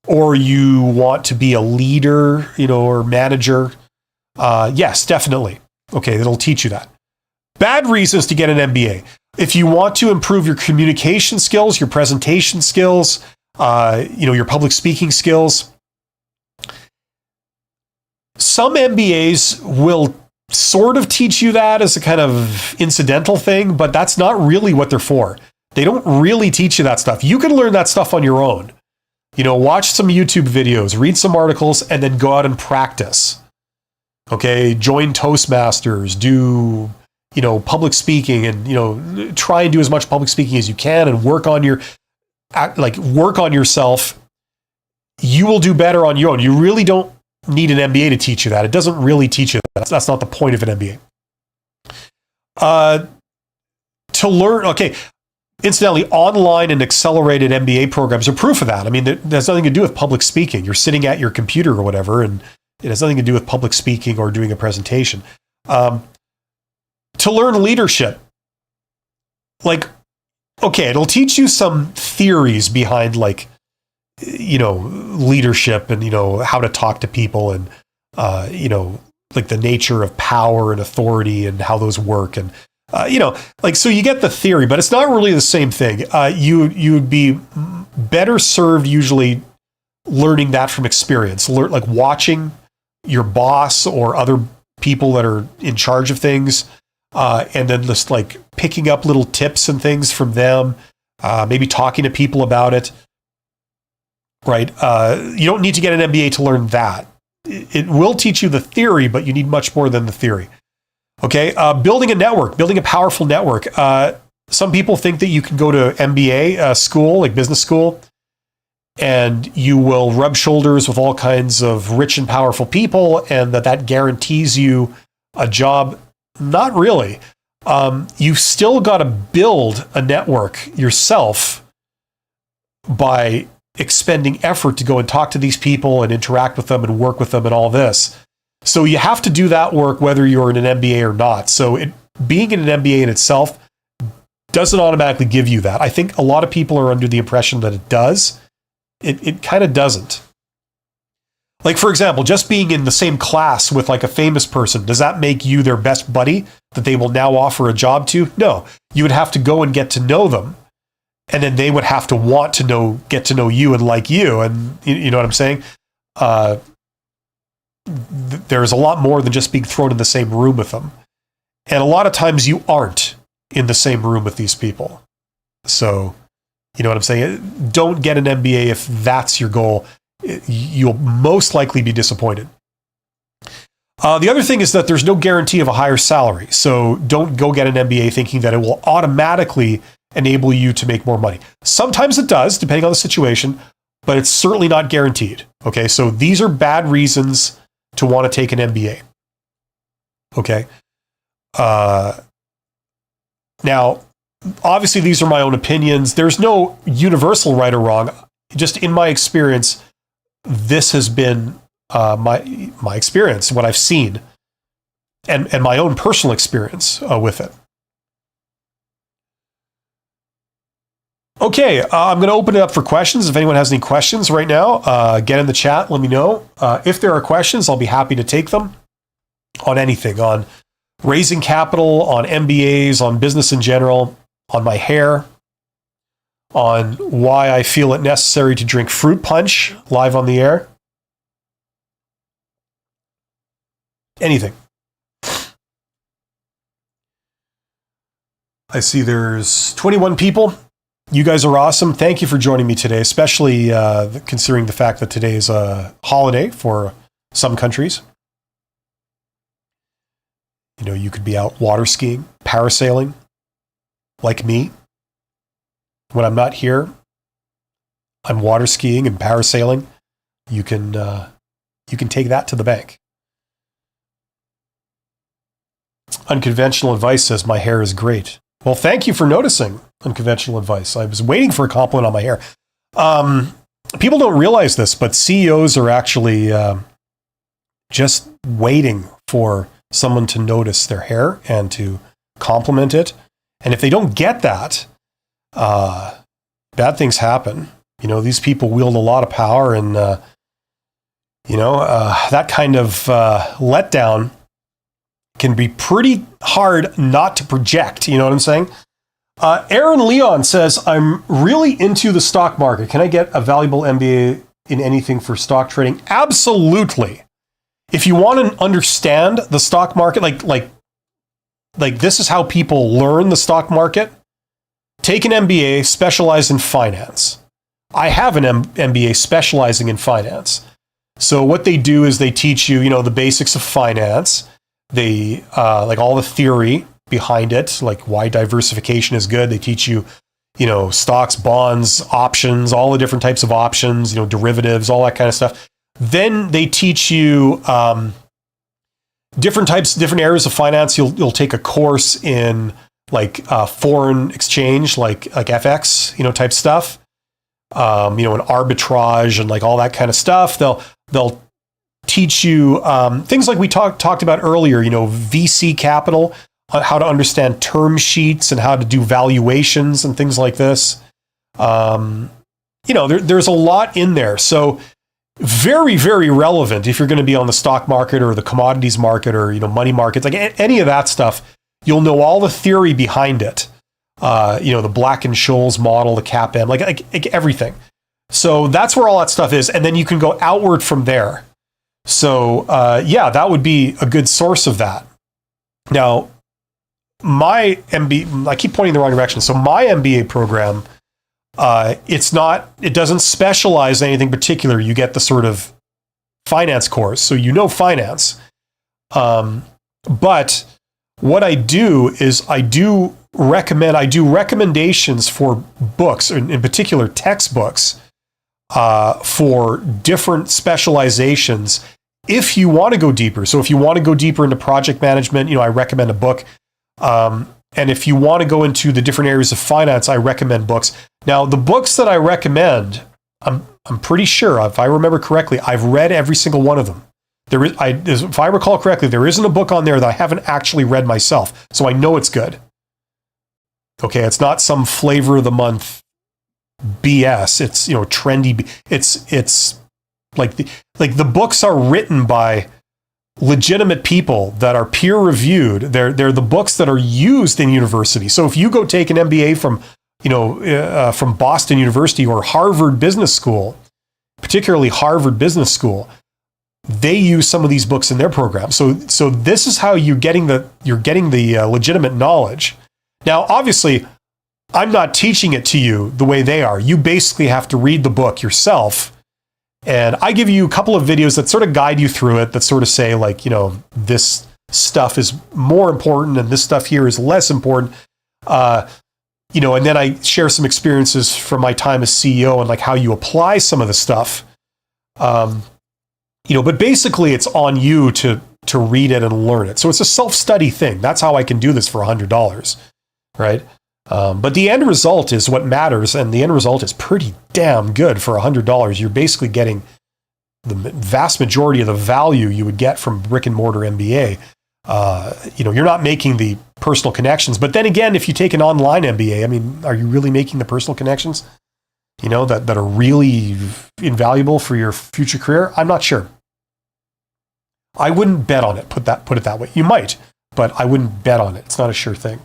Or you want to be a leader, or manager. Yes, definitely. Okay, it'll teach you that. Bad reasons to get an MBA. If you want to improve your communication skills, your presentation skills, your public speaking skills, some MBAs will sort of teach you that as a kind of incidental thing, but that's not really what they're for. They don't really teach you that stuff. You can learn that stuff on your own. Watch some YouTube videos, read some articles, and then go out and practice. Okay, join Toastmasters, do, public speaking, and, try and do as much public speaking as you can and work on yourself. You will do better on your own. You really don't need an MBA to teach you that. It doesn't really teach you that. That's not the point of an MBA. To learn, okay, incidentally, online and accelerated MBA programs are proof of that. I mean, it has nothing to do with public speaking. You're sitting at your computer or whatever, and it has nothing to do with public speaking or doing a presentation. To learn leadership, it'll teach you some theories behind leadership and, how to talk to people and, the nature of power and authority and how those work. And, so you get the theory, but it's not really the same thing. You would be better served usually learning that from experience, watching your boss or other people that are in charge of things, and then just picking up little tips and things from them, maybe talking to people about it. Right? You don't need to get an MBA to learn that. It will teach you the theory, but you need much more than the theory. Okay? Building a network, building a powerful network. Some people think that you can go to MBA school, like business school, and you will rub shoulders with all kinds of rich and powerful people, and that guarantees you a job. Not really. You've still got to build a network yourself by expending effort to go and talk to these people and interact with them and work with them and all this. So you have to do that work whether you're in an MBA or not. So being in an MBA in itself doesn't automatically give you that. I think a lot of people are under the impression that it does. It kind of doesn't. For example, just being in the same class with a famous person, does that make you their best buddy that they will now offer a job to? No. You would have to go and get to know them. And then they would have to want to get to know you and like you. And you know what I'm saying? There's a lot more than just being thrown in the same room with them. And a lot of times you aren't in the same room with these people. So, you know what I'm saying? Don't get an MBA if that's your goal. You'll most likely be disappointed. The other thing is that there's no guarantee of a higher salary. So don't go get an MBA thinking that it will automatically enable you to make more money. Sometimes it does, depending on the situation, but it's certainly not guaranteed. Okay, so these are bad reasons to want to take an MBA. Okay. Now, obviously these are my own opinions. There's no universal right or wrong. Just in my experience, this has been my experience, what I've seen, and my own personal experience with it. Okay, I'm going to open it up for questions. If anyone has any questions right now, get in the chat. Let me know. If there are questions, I'll be happy to take them on anything, on raising capital, on MBAs, on business in general, on my hair, on why I feel it necessary to drink fruit punch live on the air. Anything. I see there's 21 people. You guys are awesome. Thank you for joining me today, especially considering the fact that today is a holiday for some countries. You know, you could be out water skiing, parasailing, like me. When I'm not here, I'm water skiing and parasailing. You can take that to the bank. Unconventional advice says my hair is great. Well, thank you for noticing unconventional advice. I was waiting for a compliment on my hair. People don't realize this, but CEOs are actually just waiting for someone to notice their hair and to compliment it. And if they don't get that, bad things happen. You know, these people wield a lot of power, and that kind of letdown can be pretty hard not to project. You know what I'm saying? Aaron Leon says, I'm really into the stock market. Can I get a valuable MBA in anything for stock trading? Absolutely. If you want to understand the stock market, like this is how people learn the stock market. Take an MBA, specialize in finance. I have an MBA specializing in finance. So what they do is they teach you, the basics of finance. They like all the theory behind it, like why diversification is good. They teach you, stocks, bonds, options, all the different types of options, derivatives, all that kind of stuff. Then they teach you different areas of finance. You'll take a course in like foreign exchange, like FX, type stuff. And arbitrage and like all that kind of stuff. They'll teach you things like we talked about earlier, VC capital, how to understand term sheets and how to do valuations and things like this. There's a lot in there. So very, very relevant if you're going to be on the stock market or the commodities market or, money markets, like any of that stuff. You'll know all the theory behind it. The Black-Scholes model, the CAPM, like everything. So that's where all that stuff is. And then you can go outward from there. So, that would be a good source of that. Now, my MBA, I keep pointing in the wrong direction. So my MBA program, it doesn't specialize in anything particular. You get the sort of finance course. So finance. But what I do is I do recommendations for books, in particular textbooks, for different specializations if you want to go deeper. So if you want to go deeper into project management, I recommend a book. And if you want to go into the different areas of finance, I recommend books. Now, the books that I recommend, I'm pretty sure, if I remember correctly, I've read every single one of them. If I recall correctly, there isn't a book on there that I haven't actually read myself. So I know it's good. Okay, it's not some flavor of the month BS. It's trendy. It's like the books are written by legitimate people that are peer reviewed. They're the books that are used in university. So if you go take an MBA from Boston University or Harvard Business School, particularly Harvard Business School, they use some of these books in their program. So this is how you're getting the legitimate knowledge. Now, obviously, I'm not teaching it to you the way they are. You basically have to read the book yourself. And I give you a couple of videos that sort of guide you through it, that sort of say like, this stuff is more important and this stuff here is less important. And then I share some experiences from my time as CEO and like how you apply some of the stuff. But basically it's on you to read it and learn it. So it's a self-study thing. That's how I can do this for $100, right? But the end result is what matters, and the end result is pretty damn good for $100. You're basically getting the vast majority of the value you would get from brick and mortar MBA. You're not making the personal connections. But then again, if you take an online MBA, I mean, are you really making the personal connections, that are really invaluable for your future career? I'm not sure. I wouldn't bet on it. Put it that way. You might, but I wouldn't bet on it. It's not a sure thing.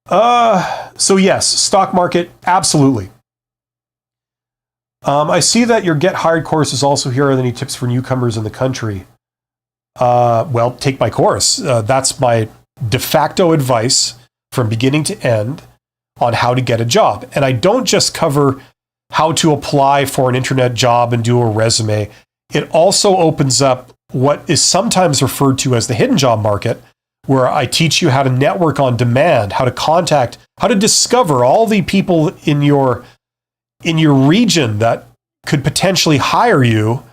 So yes, stock market, absolutely. I see that your Get Hired course is also here. Are there any tips for newcomers in the country? Well, take my course. That's my de facto advice from beginning to end on how to get a job. And I don't just cover how to apply for an internet job and do a resume. It also opens up what is sometimes referred to as the hidden job market, where I teach you how to network on demand, how to discover all the people in your region that could potentially hire you,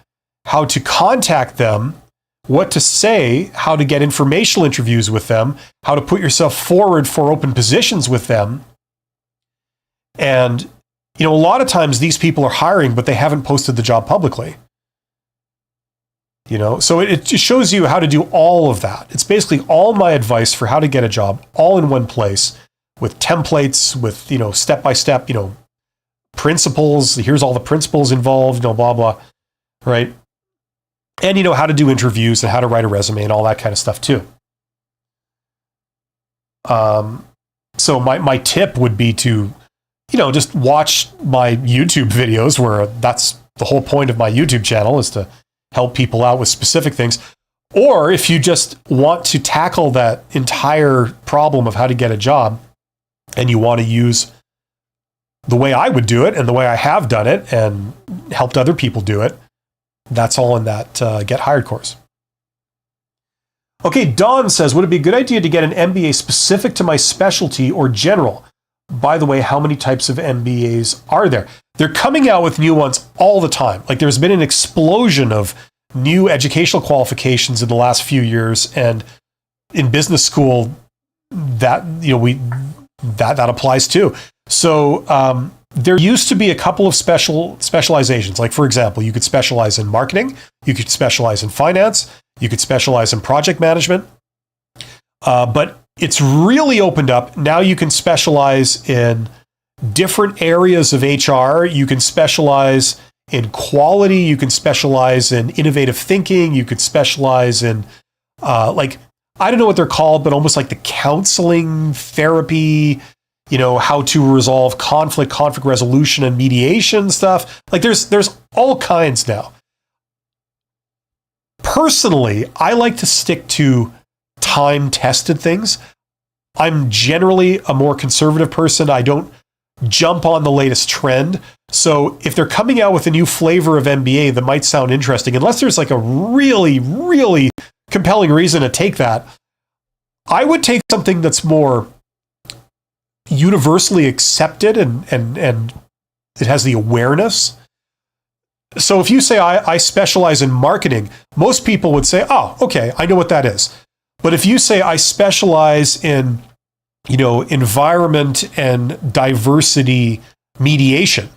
how to contact them, what to say, how to get informational interviews with them, how to put yourself forward for open positions with them. And, a lot of times these people are hiring, but they haven't posted the job publicly. So it just shows you how to do all of that. It's basically all my advice for how to get a job all in one place with templates, with, step-by-step, principles. Here's all the principles involved, blah, blah, right? And how to do interviews and how to write a resume and all that kind of stuff too. So my tip would be to, just watch my YouTube videos, where that's the whole point of my YouTube channel, is to help people out with specific things. Or if you just want to tackle that entire problem of how to get a job, and you want to use the way I would do it and the way I have done it and helped other people do it, that's all in that Get Hired course. Okay, Don says, would it be a good idea to get an MBA specific to my specialty or general? By the way, how many types of MBAs are there? They're coming out with new ones all the time. Like, there's been an explosion of new educational qualifications in the last few years, and in business school, that that applies too. So there used to be a couple of specializations. Like, for example, you could specialize in marketing, you could specialize in finance, you could specialize in project management, but it's really opened up. Now you can specialize in different areas of HR. You can specialize in quality. You can specialize in innovative thinking. You could specialize in, I don't know what they're called, but almost like the counseling, therapy, how to resolve conflict resolution and mediation stuff. Like, there's all kinds now. Personally, I like to stick to time-tested things. I'm generally a more conservative person. I don't jump on the latest trend. So if they're coming out with a new flavor of MBA that might sound interesting, unless there's like a really, really compelling reason to take that, I would take something that's more universally accepted and it has the awareness. So if you say, I specialize in marketing, most people would say, oh, okay, I know what that is. But if you say, I specialize in, environment and diversity mediation,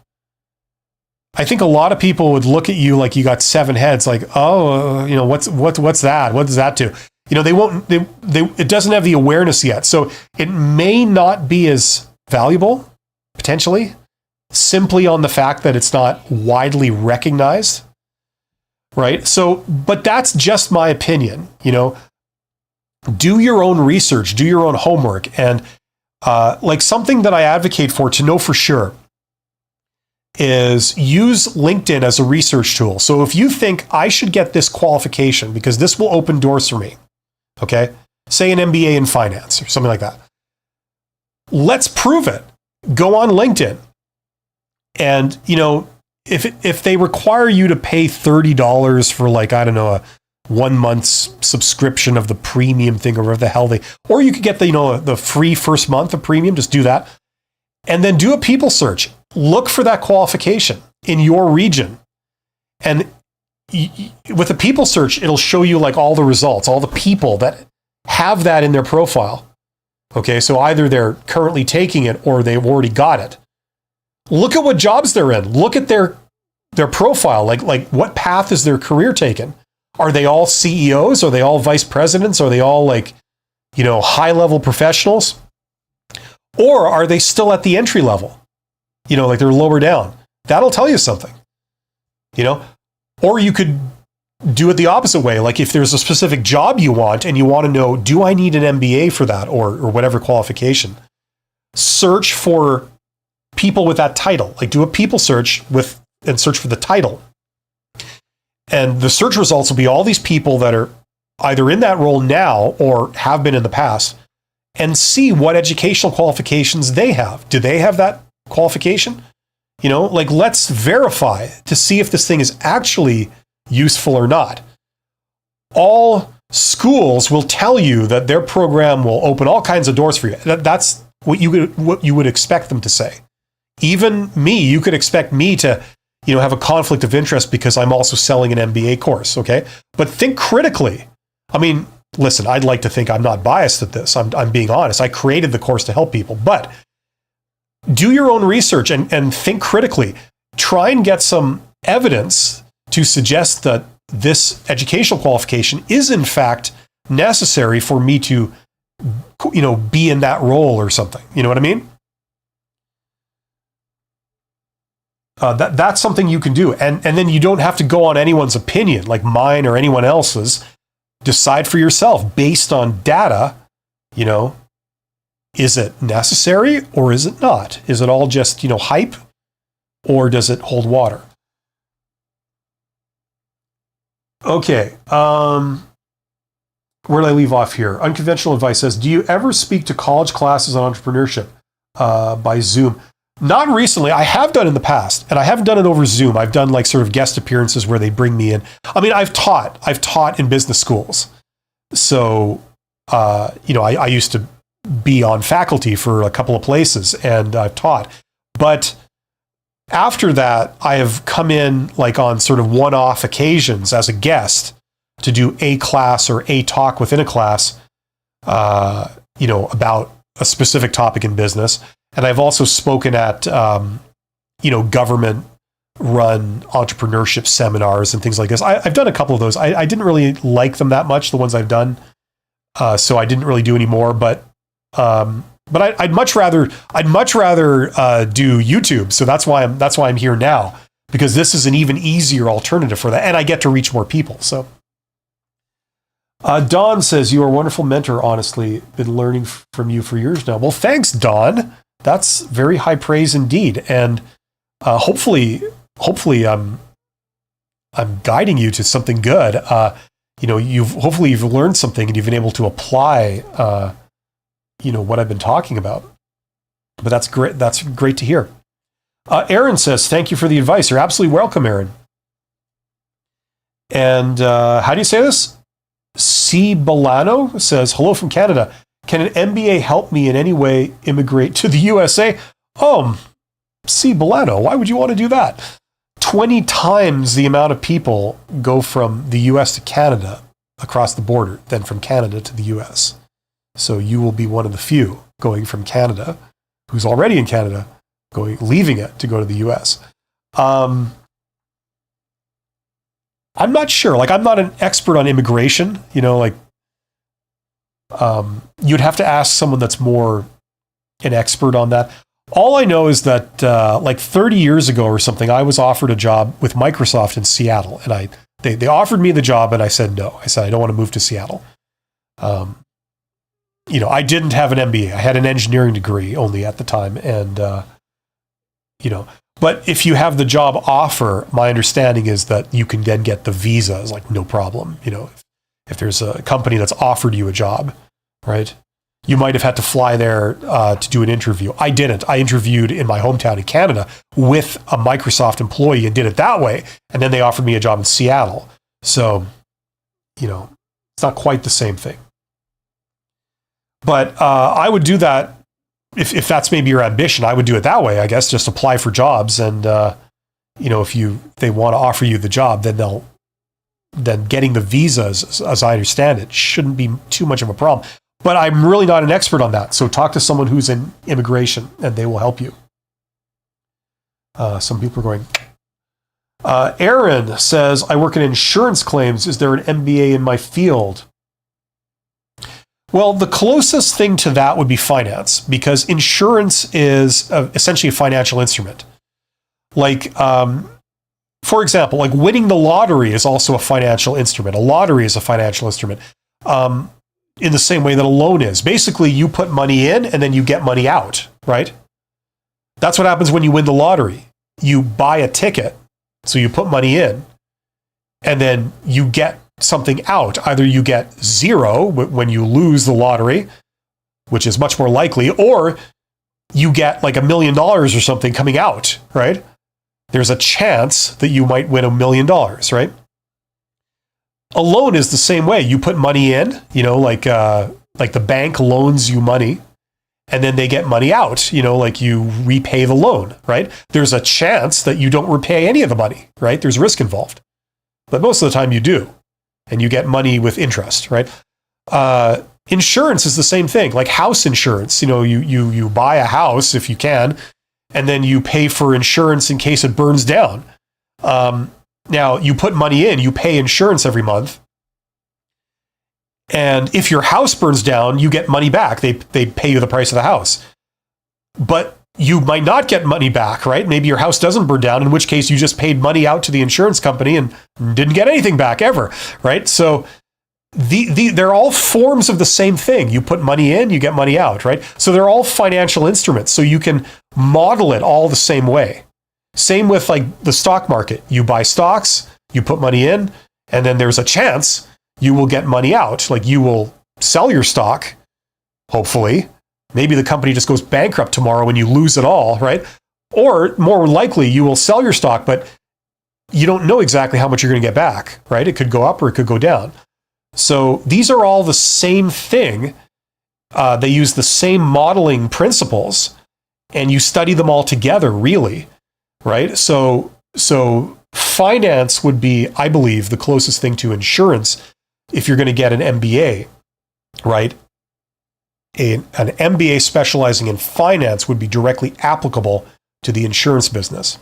I think a lot of people would look at you like you got seven heads, like, oh, what's that? What does that do? It doesn't have the awareness yet. So it may not be as valuable, potentially, simply on the fact that it's not widely recognized, right? So, but that's just my opinion, Do your own research, do your own homework. And something that I advocate for to know for sure is use LinkedIn as a research tool. So if you think I should get this qualification because this will open doors for me, okay? Say an MBA in finance or something like that. Let's prove it. Go on LinkedIn. And, if they require you to pay $30 for a 1 month's subscription of the premium thing or whatever the hell or you could get the free first month of premium, just do that. And then do a people search. Look for that qualification in your region. And with a people search, it'll show you all the results, all the people that have that in their profile. Okay, so either they're currently taking it or they've already got it. Look at what jobs they're in. Look at their profile. Like what path is their career taken? Are they all CEOs? Are they all vice presidents? Are they all like, high-level professionals? Or are they still at the entry level? Like they're lower down. That'll tell you something. Or you could do it the opposite way. Like if there's a specific job you want and you want to know, do I need an MBA for that or whatever qualification? Search for people with that title. Like do a people search and search for the title. And the search results will be all these people that are either in that role now or have been in the past, and see what educational qualifications they have. Do they have that qualification? Let's verify to see if this thing is actually useful or not. All schools will tell you that their program will open all kinds of doors for you. That's what you would expect them to say. Even me, you could expect me to, have a conflict of interest because I'm also selling an MBA course, okay? But think critically. I mean, listen, I'd like to think I'm not biased at this. I'm being honest. I created the course to help people, but do your own research and think critically. Try and get some evidence to suggest that this educational qualification is in fact necessary for me to, be in that role or something. You know what I mean? That's something you can do. And then you don't have to go on anyone's opinion, like mine or anyone else's. Decide for yourself based on data, is it necessary or is it not? Is it all just, hype, or does it hold water? Okay. Where did I leave off here? Unconventional advice says, do you ever speak to college classes on entrepreneurship by Zoom? Not recently. I have done in the past, and I haven't done it over Zoom. I've done like sort of guest appearances where they bring me in. I mean, I've taught in business schools. So, I used to be on faculty for a couple of places and I've taught. But after that, I have come in like on sort of one-off occasions as a guest to do a class or a talk within a class, about a specific topic in business. And I've also spoken at, government-run entrepreneurship seminars and things like this. I've done a couple of those. I didn't really like them that much, the ones I've done, so I didn't really do any more. But I'd much rather do YouTube. So that's why I'm here now, because this is an even easier alternative for that, and I get to reach more people. So. Don says, you are a wonderful mentor, honestly. Been learning from you for years now. Well, thanks, Don. That's very high praise indeed. And hopefully I'm guiding you to something good. You've learned something and you've been able to apply, what I've been talking about. But that's great. That's great to hear. Aaron says, thank you for the advice. You're absolutely welcome, Aaron. And how do you say this? C. Bolano says, hello from Canada. Can an MBA help me in any way immigrate to the USA? C. Bolano, why would you want to do that? 20 times the amount of people go from the US to Canada across the border than from Canada to the US. So you will be one of the few going from Canada, who's already in Canada, leaving it to go to the US. I'm not sure. Like, I'm not an expert on immigration. You'd have to ask someone that's more an expert on that. All I know is that like 30 years ago or something, I was offered a job with Microsoft in Seattle, and they offered me the job, and I said no. I said I don't want to move to Seattle. I didn't have an MBA. I had an engineering degree only at the time, and But if you have the job offer, my understanding is that you can then get the visa. It's like no problem. If there's a company that's offered you a job, right? You might have had to fly there to do an interview. I didn't. I interviewed in my hometown in Canada with a Microsoft employee and did it that way. And then they offered me a job in Seattle. So, it's not quite the same thing. But I would do that. If that's maybe your ambition, I would do it that way, I guess. Just apply for jobs, and if they want to offer you the job, then getting the visas, as I understand it, shouldn't be too much of a problem. But I'm really not an expert on that. So talk to someone who's in immigration and they will help you. Some people are going. Aaron says, I work in insurance claims. Is there an MBA in my field? Well, the closest thing to that would be finance, because insurance is essentially a financial instrument. Like, for example, like winning the lottery is also a financial instrument. A lottery is a financial instrument in the same way that a loan is. Basically, you put money in and then you get money out, right? That's what happens when you win the lottery. You buy a ticket, so you put money in, and then you get something out. Either you get zero when you lose the lottery, which is much more likely, or you get like $1 million or something coming out, right? There's a chance that you might win $1 million, right? A loan is the same way. You put money in, like the bank loans you money, and then they get money out, like you repay the loan, right? There's a chance that you don't repay any of the money, right? There's risk involved. But most of the time you do, and you get money with interest, right? Insurance is the same thing, like house insurance. You buy a house if you can, and then you pay for insurance in case it burns down. Now, you put money in, you pay insurance every month. And if your house burns down, you get money back. They pay you the price of the house. But you might not get money back, right? Maybe your house doesn't burn down, in which case you just paid money out to the insurance company and didn't get anything back ever, right? So they're all forms of the same thing. You put money in, you get money out, right? So they're all financial instruments. So you can model it all the same way. Same with like the stock market. You buy stocks, you put money in, and then there's a chance you will get money out. Like you will sell your stock, hopefully. Maybe the company just goes bankrupt tomorrow and you lose it all, right? Or more likely, you will sell your stock, but you don't know exactly how much you're going to get back, right? It could go up or it could go down. So these are all the same thing. They use the same modeling principles, and you study them all together, really, right? So finance would be, I believe, the closest thing to insurance if you're going to get an MBA, right? An MBA specializing in finance would be directly applicable to the insurance business.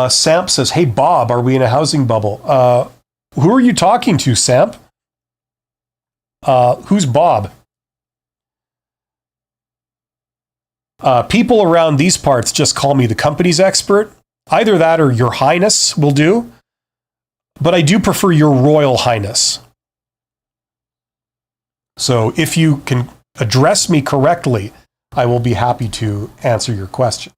Samp says, hey, Bob, are we in a housing bubble? Who are you talking to, Samp? Who's Bob? People around these parts just call me the company's expert. Either that or Your Highness will do. But I do prefer Your Royal Highness. So if you can address me correctly, I will be happy to answer your question.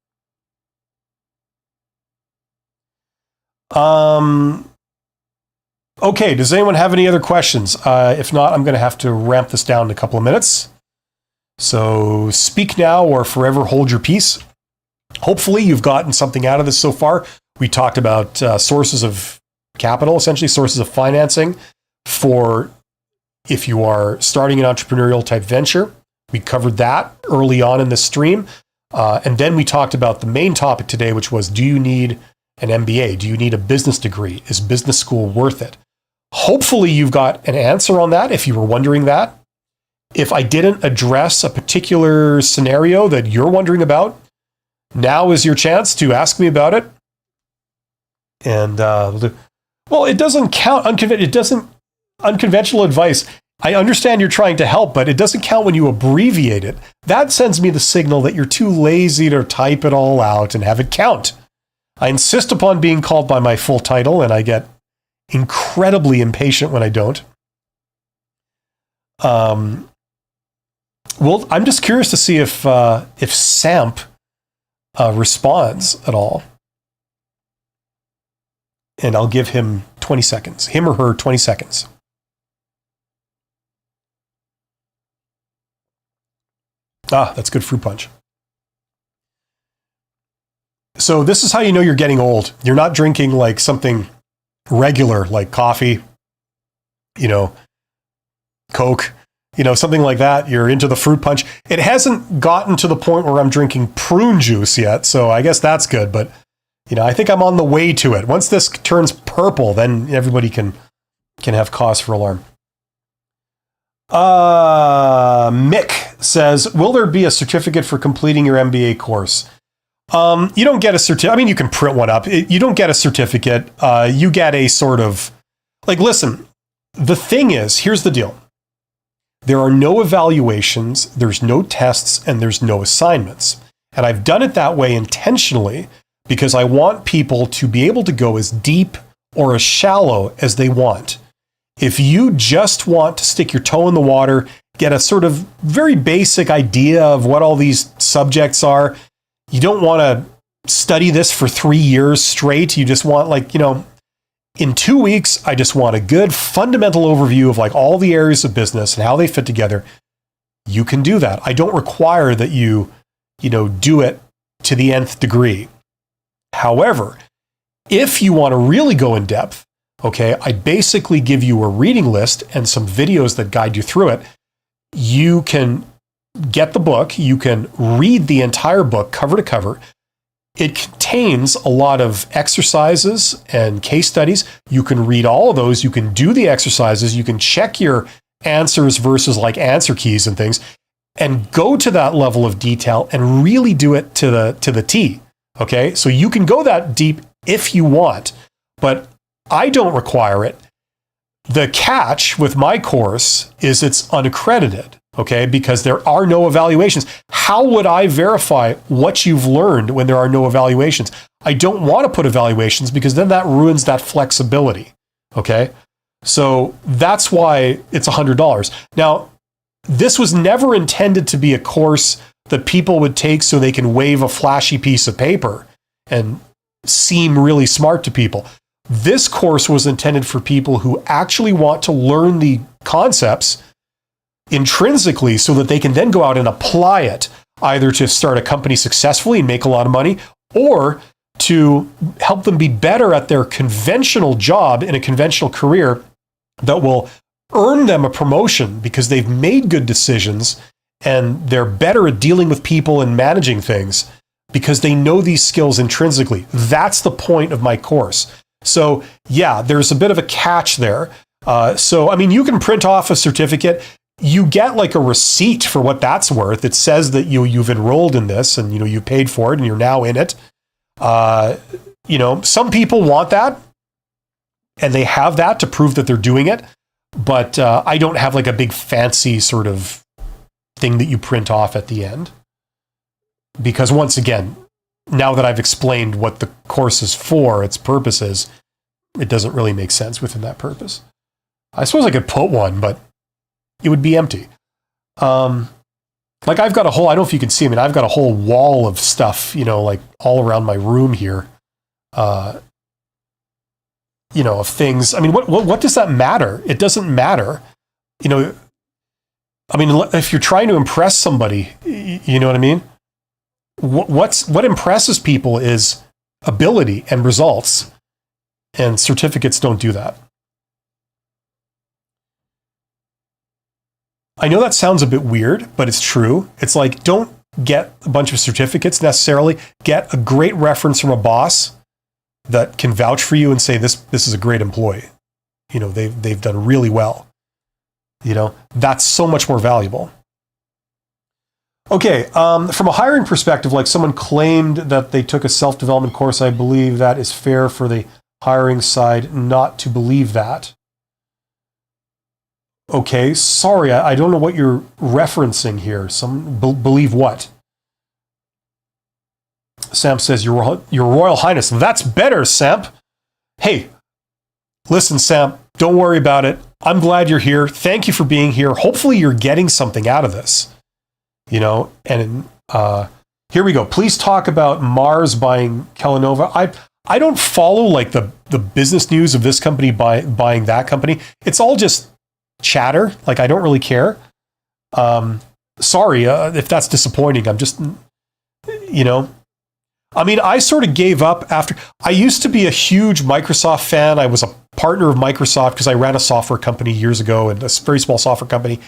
Okay, does anyone have any other questions? If not, I'm going to have to ramp this down in a couple of minutes. So speak now or forever hold your peace. Hopefully you've gotten something out of this so far. We talked about sources of capital, essentially sources of financing for if you are starting an entrepreneurial type venture. We covered that early on in the stream. And then we talked about the main topic today, which was, do you need an MBA? Do you need a business degree? Is business school worth it? Hopefully you've got an answer on that if you were wondering that. If I didn't address a particular scenario that you're wondering about, now is your chance to ask me about it. And, well, it doesn't count. Unconventional advice. I understand you're trying to help, but it doesn't count when you abbreviate it. That sends me the signal that you're too lazy to type it all out and have it count. I insist upon being called by my full title, and I get incredibly impatient when I don't. Well, I'm just curious to see if Samp responds at all. And I'll give him 20 seconds, him or her 20 seconds. Ah, that's good fruit punch. So this is how you know you're getting old. You're not drinking like something regular, like coffee, Coke, something like that. You're into the fruit punch. It hasn't gotten to the point where I'm drinking prune juice yet, so I guess that's good. But, I think I'm on the way to it. Once this turns purple, then everybody can can have cause for alarm. Mick says, will there be a certificate for completing your MBA course? You don't get a certificate. I mean, you can print one up. You don't get a certificate. You get a sort of, like, listen, the thing is, here's the deal. There are no evaluations, there's no tests, and there's no assignments. And I've done it that way intentionally because I want people to be able to go as deep or as shallow as they want. If you just want to stick your toe in the water, get a sort of very basic idea of what all these subjects are, you don't want to study this for 3 years straight. You just want, like, in 2 weeks, I just want a good fundamental overview of like all the areas of business and how they fit together. You can do that. I don't require that you do it to the nth degree. However, if you want to really go in depth, okay, I basically give you a reading list and some videos that guide you through it. You can get the book. You can read the entire book cover to cover. It contains a lot of exercises and case studies. You can read all of those. You can do the exercises. You can check your answers versus like answer keys and things, and go to that level of detail and really do it to the T. Okay, so you can go that deep if you want, but I don't require it. The catch with my course is it's unaccredited, okay, because there are no evaluations. How would I verify what you've learned when there are no evaluations? I don't want to put evaluations because then that ruins that flexibility, okay? So that's why it's $100. Now, this was never intended to be a course that people would take so they can wave a flashy piece of paper and seem really smart to people. This course was intended for people who actually want to learn the concepts intrinsically so that they can then go out and apply it, either to start a company successfully and make a lot of money, or to help them be better at their conventional job in a conventional career that will earn them a promotion because they've made good decisions and they're better at dealing with people and managing things because they know these skills intrinsically. That's the point of my course. So yeah, there's a bit of a catch there. So, I mean, you can print off a certificate. You get like a receipt for what that's worth. It says that you've enrolled in this and you paid for it and you're now in it. Some people want that and they have that to prove that they're doing it. But I don't have like a big fancy sort of thing that you print off at the end. Because once again, now that I've explained what the course is for, its purposes, it doesn't really make sense within that purpose. I suppose I could put one, but it would be empty. Like I've got a whole, I don't know if you can see, I've got a whole wall of stuff, like all around my room here. Of things. I mean, what does that matter? It doesn't matter. If you're trying to impress somebody, you know what I mean? What impresses people is ability and results, and certificates don't do that. I know that sounds a bit weird, but it's true. It's like, don't get a bunch of certificates necessarily. Get a great reference from a boss that can vouch for you and say, this is a great employee. They've done really well. That's so much more valuable. Okay, from a hiring perspective, like someone claimed that they took a self-development course, I believe that is fair for the hiring side not to believe that. Okay, sorry, I don't know what you're referencing here. Believe what? Samp says, Your Royal Highness. That's better, Samp. Hey, listen, Samp, don't worry about it. I'm glad you're here. Thank you for being here. Hopefully you're getting something out of this. And here we go. Please talk about Mars buying Kellanova. I don't follow like the business news of this company buying that company. It's all just chatter. Like, I don't really care. Sorry if that's disappointing. I'm just, I sort of gave up after. I used to be a huge Microsoft fan. I was a partner of Microsoft because I ran a software company years ago, and a very small software company.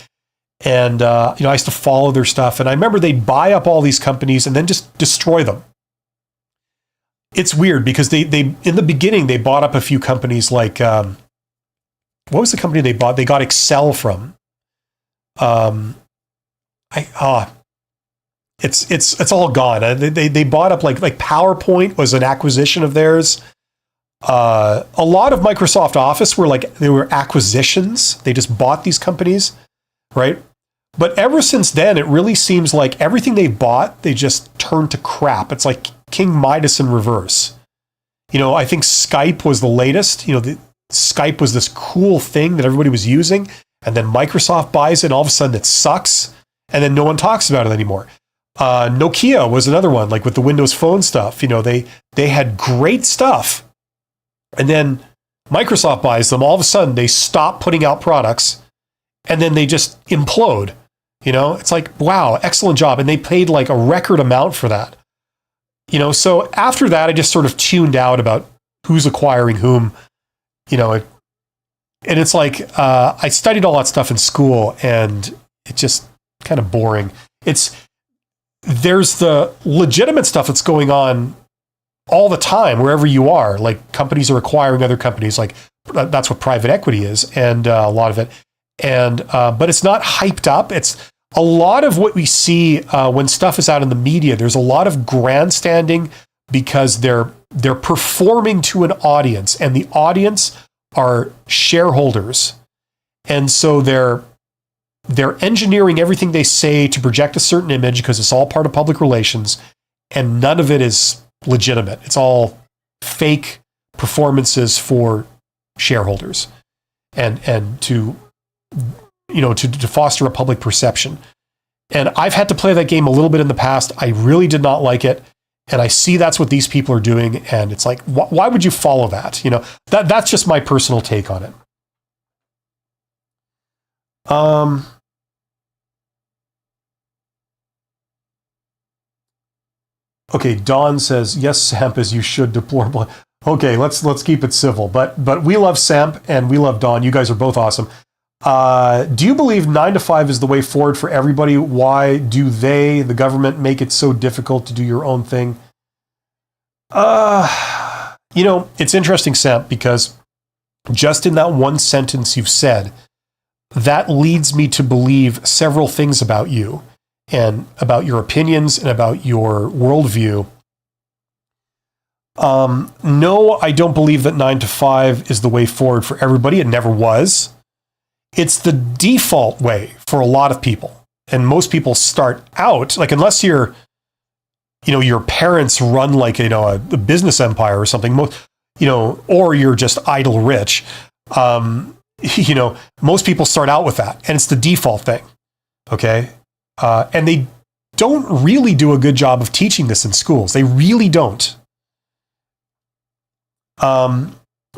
And, I used to follow their stuff. And I remember they'd buy up all these companies and then just destroy them. It's weird because they in the beginning, they bought up a few companies like what was the company they bought? They got Excel from. It's all gone. They bought up like PowerPoint was an acquisition of theirs. A lot of Microsoft Office they were acquisitions. They just bought these companies, right? But ever since then, it really seems like everything they bought, they just turned to crap. It's like King Midas in reverse. I think Skype was the latest. Skype was this cool thing that everybody was using, and then Microsoft buys it, and all of a sudden it sucks, and then no one talks about it anymore. Nokia was another one, like with the Windows Phone stuff. They had great stuff, and then Microsoft buys them. All of a sudden, they stop putting out products, and then they just implode. It's like, wow, excellent job, and they paid like a record amount for that. So after that, I just sort of tuned out about who's acquiring whom. And it's like I studied all that stuff in school, and it's just kind of boring. There's the legitimate stuff that's going on all the time, wherever you are. Like companies are acquiring other companies. Like that's what private equity is, and a lot of it. And but it's not hyped up. It's a lot of what we see when stuff is out in the media. There's a lot of grandstanding because they're performing to an audience, and the audience are shareholders, and so they're engineering everything they say to project a certain image because it's all part of public relations, and none of it is legitimate. It's all fake performances for shareholders, and to foster a public perception. And I've had to play that game a little bit in the past. I really did not like it. And I see that's what these people are doing. And it's like, why would you follow that? That's just my personal take on it. Okay, Dawn says, yes, Samp, as you should, deplorable. Okay, let's keep it civil. But we love Samp and we love Dawn. You guys are both awesome. Do you believe 9 to 5 is the way forward for everybody? Why do the government, make it so difficult to do your own thing? It's interesting, Sam, because just in that one sentence you've said, that leads me to believe several things about you and about your opinions and about your worldview. No, I don't believe that 9 to 5 is the way forward for everybody. It never was. It's the default way for a lot of people. And most people start out, like, unless your parents run like, a business empire or something, or you're just idle rich. Most people start out with that, and it's the default thing. Okay. And they don't really do a good job of teaching this in schools. They really don't.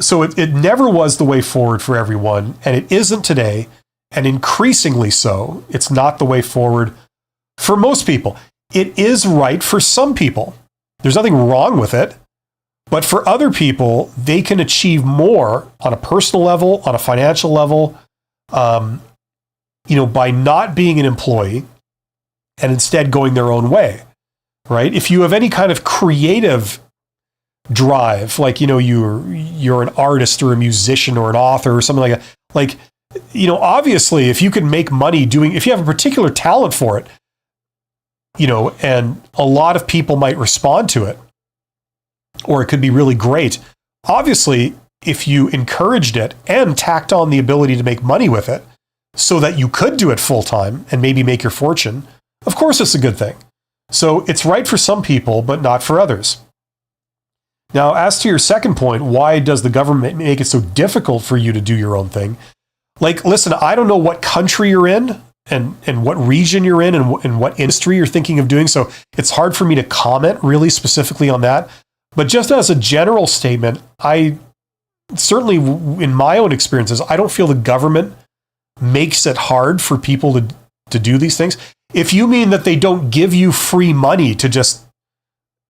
So it never was the way forward for everyone, and it isn't today, and increasingly so, it's not the way forward for most people. It is right for some people. There's nothing wrong with it, but for other people, they can achieve more on a personal level, on a financial level, by not being an employee and instead going their own way, right? If you have any kind of creative drive, like, you're an artist or a musician or an author or something like that. Like, obviously, if you can make money if you have a particular talent for it, and a lot of people might respond to it, or it could be really great. Obviously, if you encouraged it and tacked on the ability to make money with it so that you could do it full time and maybe make your fortune, of course, it's a good thing. So it's right for some people, but not for others. Now, as to your second point, why does the government make it so difficult for you to do your own thing? Like, listen, I don't know what country you're in and what region you're in and what industry you're thinking of doing. So it's hard for me to comment really specifically on that. But just as a general statement, I certainly, in my own experiences, I don't feel the government makes it hard for people to do these things. If you mean that they don't give you free money to just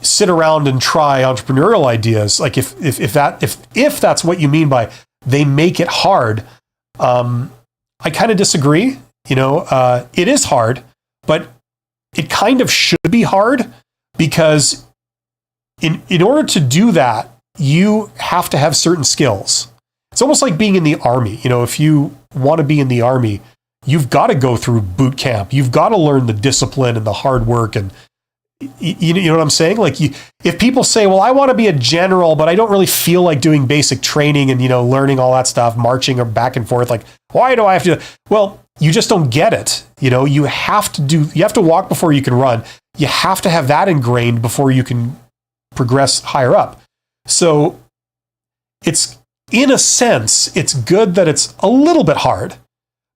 sit around and try entrepreneurial ideas, like if that's what you mean by they make it hard, I kind of disagree. It is hard, but it kind of should be hard because in order to do that, you have to have certain skills. It's almost like being in the army. If you want to be in the army, you've got to go through boot camp. You've got to learn the discipline and the hard work. And you know what I'm saying? Like, if people say, well, I want to be a general, but I don't really feel like doing basic training and, learning all that stuff, marching or back and forth. Like, why do I have to? Well, you just don't get it. You have to walk before you can run. You have to have that ingrained before you can progress higher up. So in a sense, it's good that it's a little bit hard,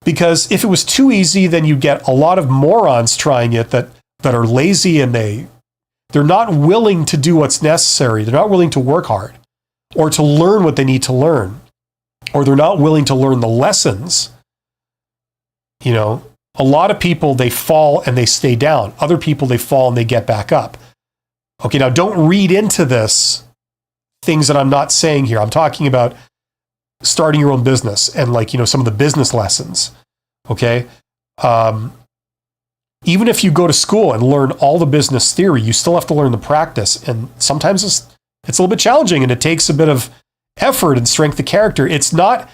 because if it was too easy, then you get a lot of morons trying it that are lazy, and they're not willing to do what's necessary. They're not willing to work hard or to learn what they need to learn, or they're not willing to learn the lessons. A lot of people, they fall and they stay down. Other people, they fall and they get back up. Okay, now don't read into this things that I'm not saying here. I'm talking about starting your own business and some of the business lessons. Okay. Even if you go to school and learn all the business theory, you still have to learn the practice. And sometimes it's a little bit challenging, and it takes a bit of effort and strength of character. It's not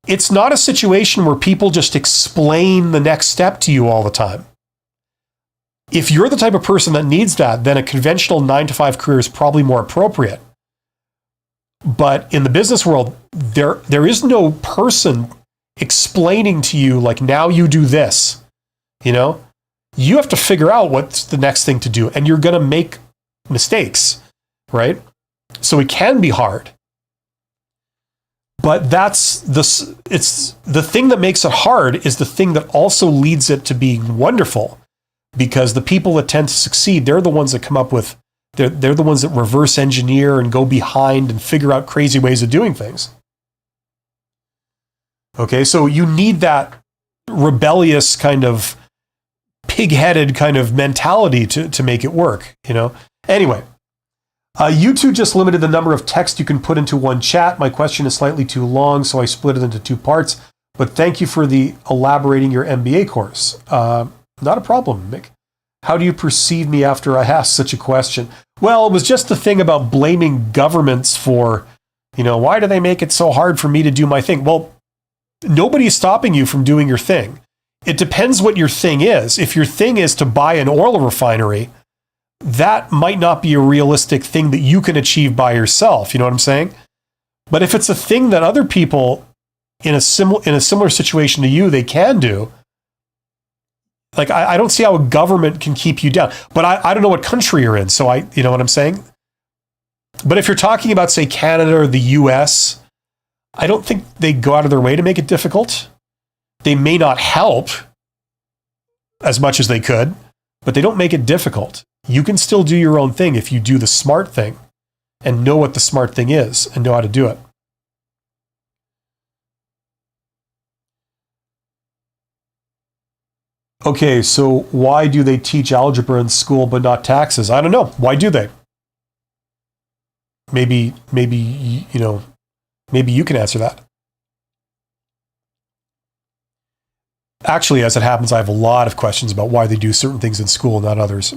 a situation where people just explain the next step to you all the time. If you're the type of person that needs that, then a conventional 9-to-5 career is probably more appropriate. But in the business world, there is no person explaining to you, like, now you do this. You have to figure out what's the next thing to do, and you're going to make mistakes, right? So it can be hard. But it's the thing that makes it hard is the thing that also leads it to being wonderful, because the people that tend to succeed, they're the ones that come up with, they're the ones that reverse engineer and go behind and figure out crazy ways of doing things. Okay, so you need that rebellious kind of pig-headed kind of mentality to make it work, Anyway, you two just limited the number of text you can put into one chat. My question is slightly too long, so I split it into 2 parts. But thank you for the elaborating your MBA course. Not a problem, Mick. How do you perceive me after I asked such a question? Well, it was just the thing about blaming governments for, why do they make it so hard for me to do my thing? Well, nobody's stopping you from doing your thing. It depends what your thing is. If your thing is to buy an oil refinery, that might not be a realistic thing that you can achieve by yourself. You know what I'm saying? But if it's a thing that other people in a similar situation to you, they can do, like, I don't see how a government can keep you down. But I don't know what country you're in, so you know what I'm saying? But if you're talking about, say, Canada or the US, I don't think they go out of their way to make it difficult. They may not help as much as they could, but they don't make it difficult. You can still do your own thing if you do the smart thing and know what the smart thing is and know how to do it. Okay, so why do they teach algebra in school but not taxes? I don't know. Why do they? Maybe you can answer that. Actually, as it happens, I have a lot of questions about why they do certain things in school and not others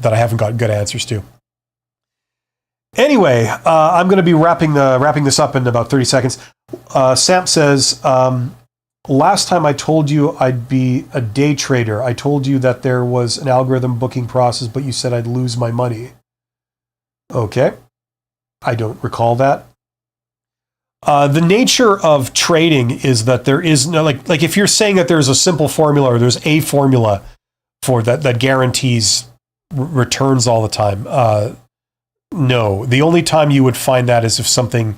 that I haven't got good answers to. Anyway, I'm going to be wrapping this up in about 30 seconds. Sam says, last time I told you I'd be a day trader, I told you that there was an algorithm booking process, but you said I'd lose my money. Okay. I don't recall that. The nature of trading is that there is no, like if you're saying that there's a simple formula or there's a formula for that guarantees returns all the time. No, the only time you would find that is if something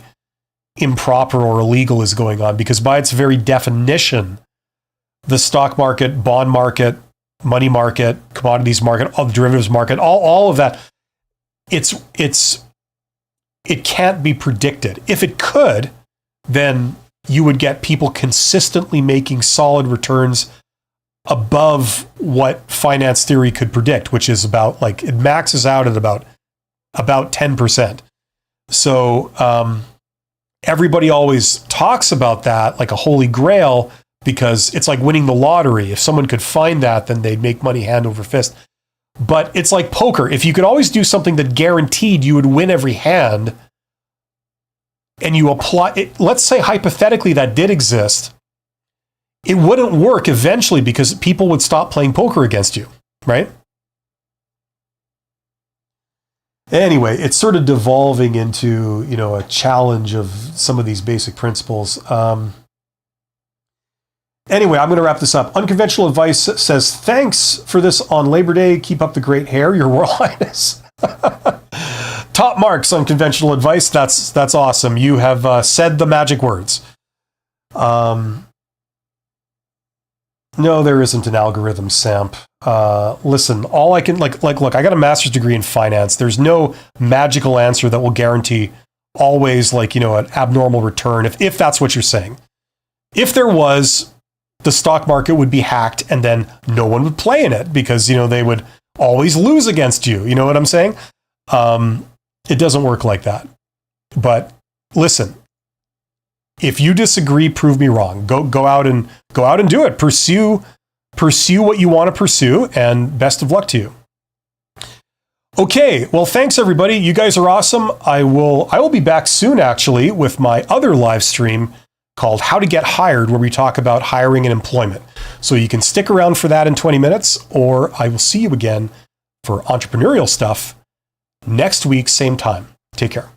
improper or illegal is going on, because by its very definition, the stock market, bond market, money market, commodities market, all the derivatives market, all of that, it can't be predicted. If it could, then you would get people consistently making solid returns above what finance theory could predict, which is about, like, it maxes out at about 10%. So everybody always talks about that like a holy grail, because it's like winning the lottery. If someone could find that, then they'd make money hand over fist. But it's like poker. If you could always do something that guaranteed you would win every hand, and you apply it, let's say hypothetically that did exist, it wouldn't work eventually because people would stop playing poker against you, right? Anyway, it's sort of devolving into, a challenge of some of these basic principles. Anyway, I'm going to wrap this up. Unconventional Advice says, thanks for this on Labor Day. Keep up the great hair, Your Royal Highness. Top marks on conventional advice. That's awesome. You have said the magic words. No, there isn't an algorithm, Samp. Listen, all I can look, I got a master's degree in finance. There's no magical answer that will guarantee always an abnormal return. If that's what you're saying. If there was, the stock market would be hacked and then no one would play in it because, they would always lose against you. You know what I'm saying? It doesn't work like that. But listen, if you disagree, prove me wrong. Go out and do it. Pursue what you want to pursue, and best of luck to you. Okay, well, thanks everybody. You guys are awesome. I will be back soon actually with my other live stream called How to Get Hired, where we talk about hiring and employment. So you can stick around for that in 20 minutes, or I will see you again for entrepreneurial stuff next week, same time. Take care.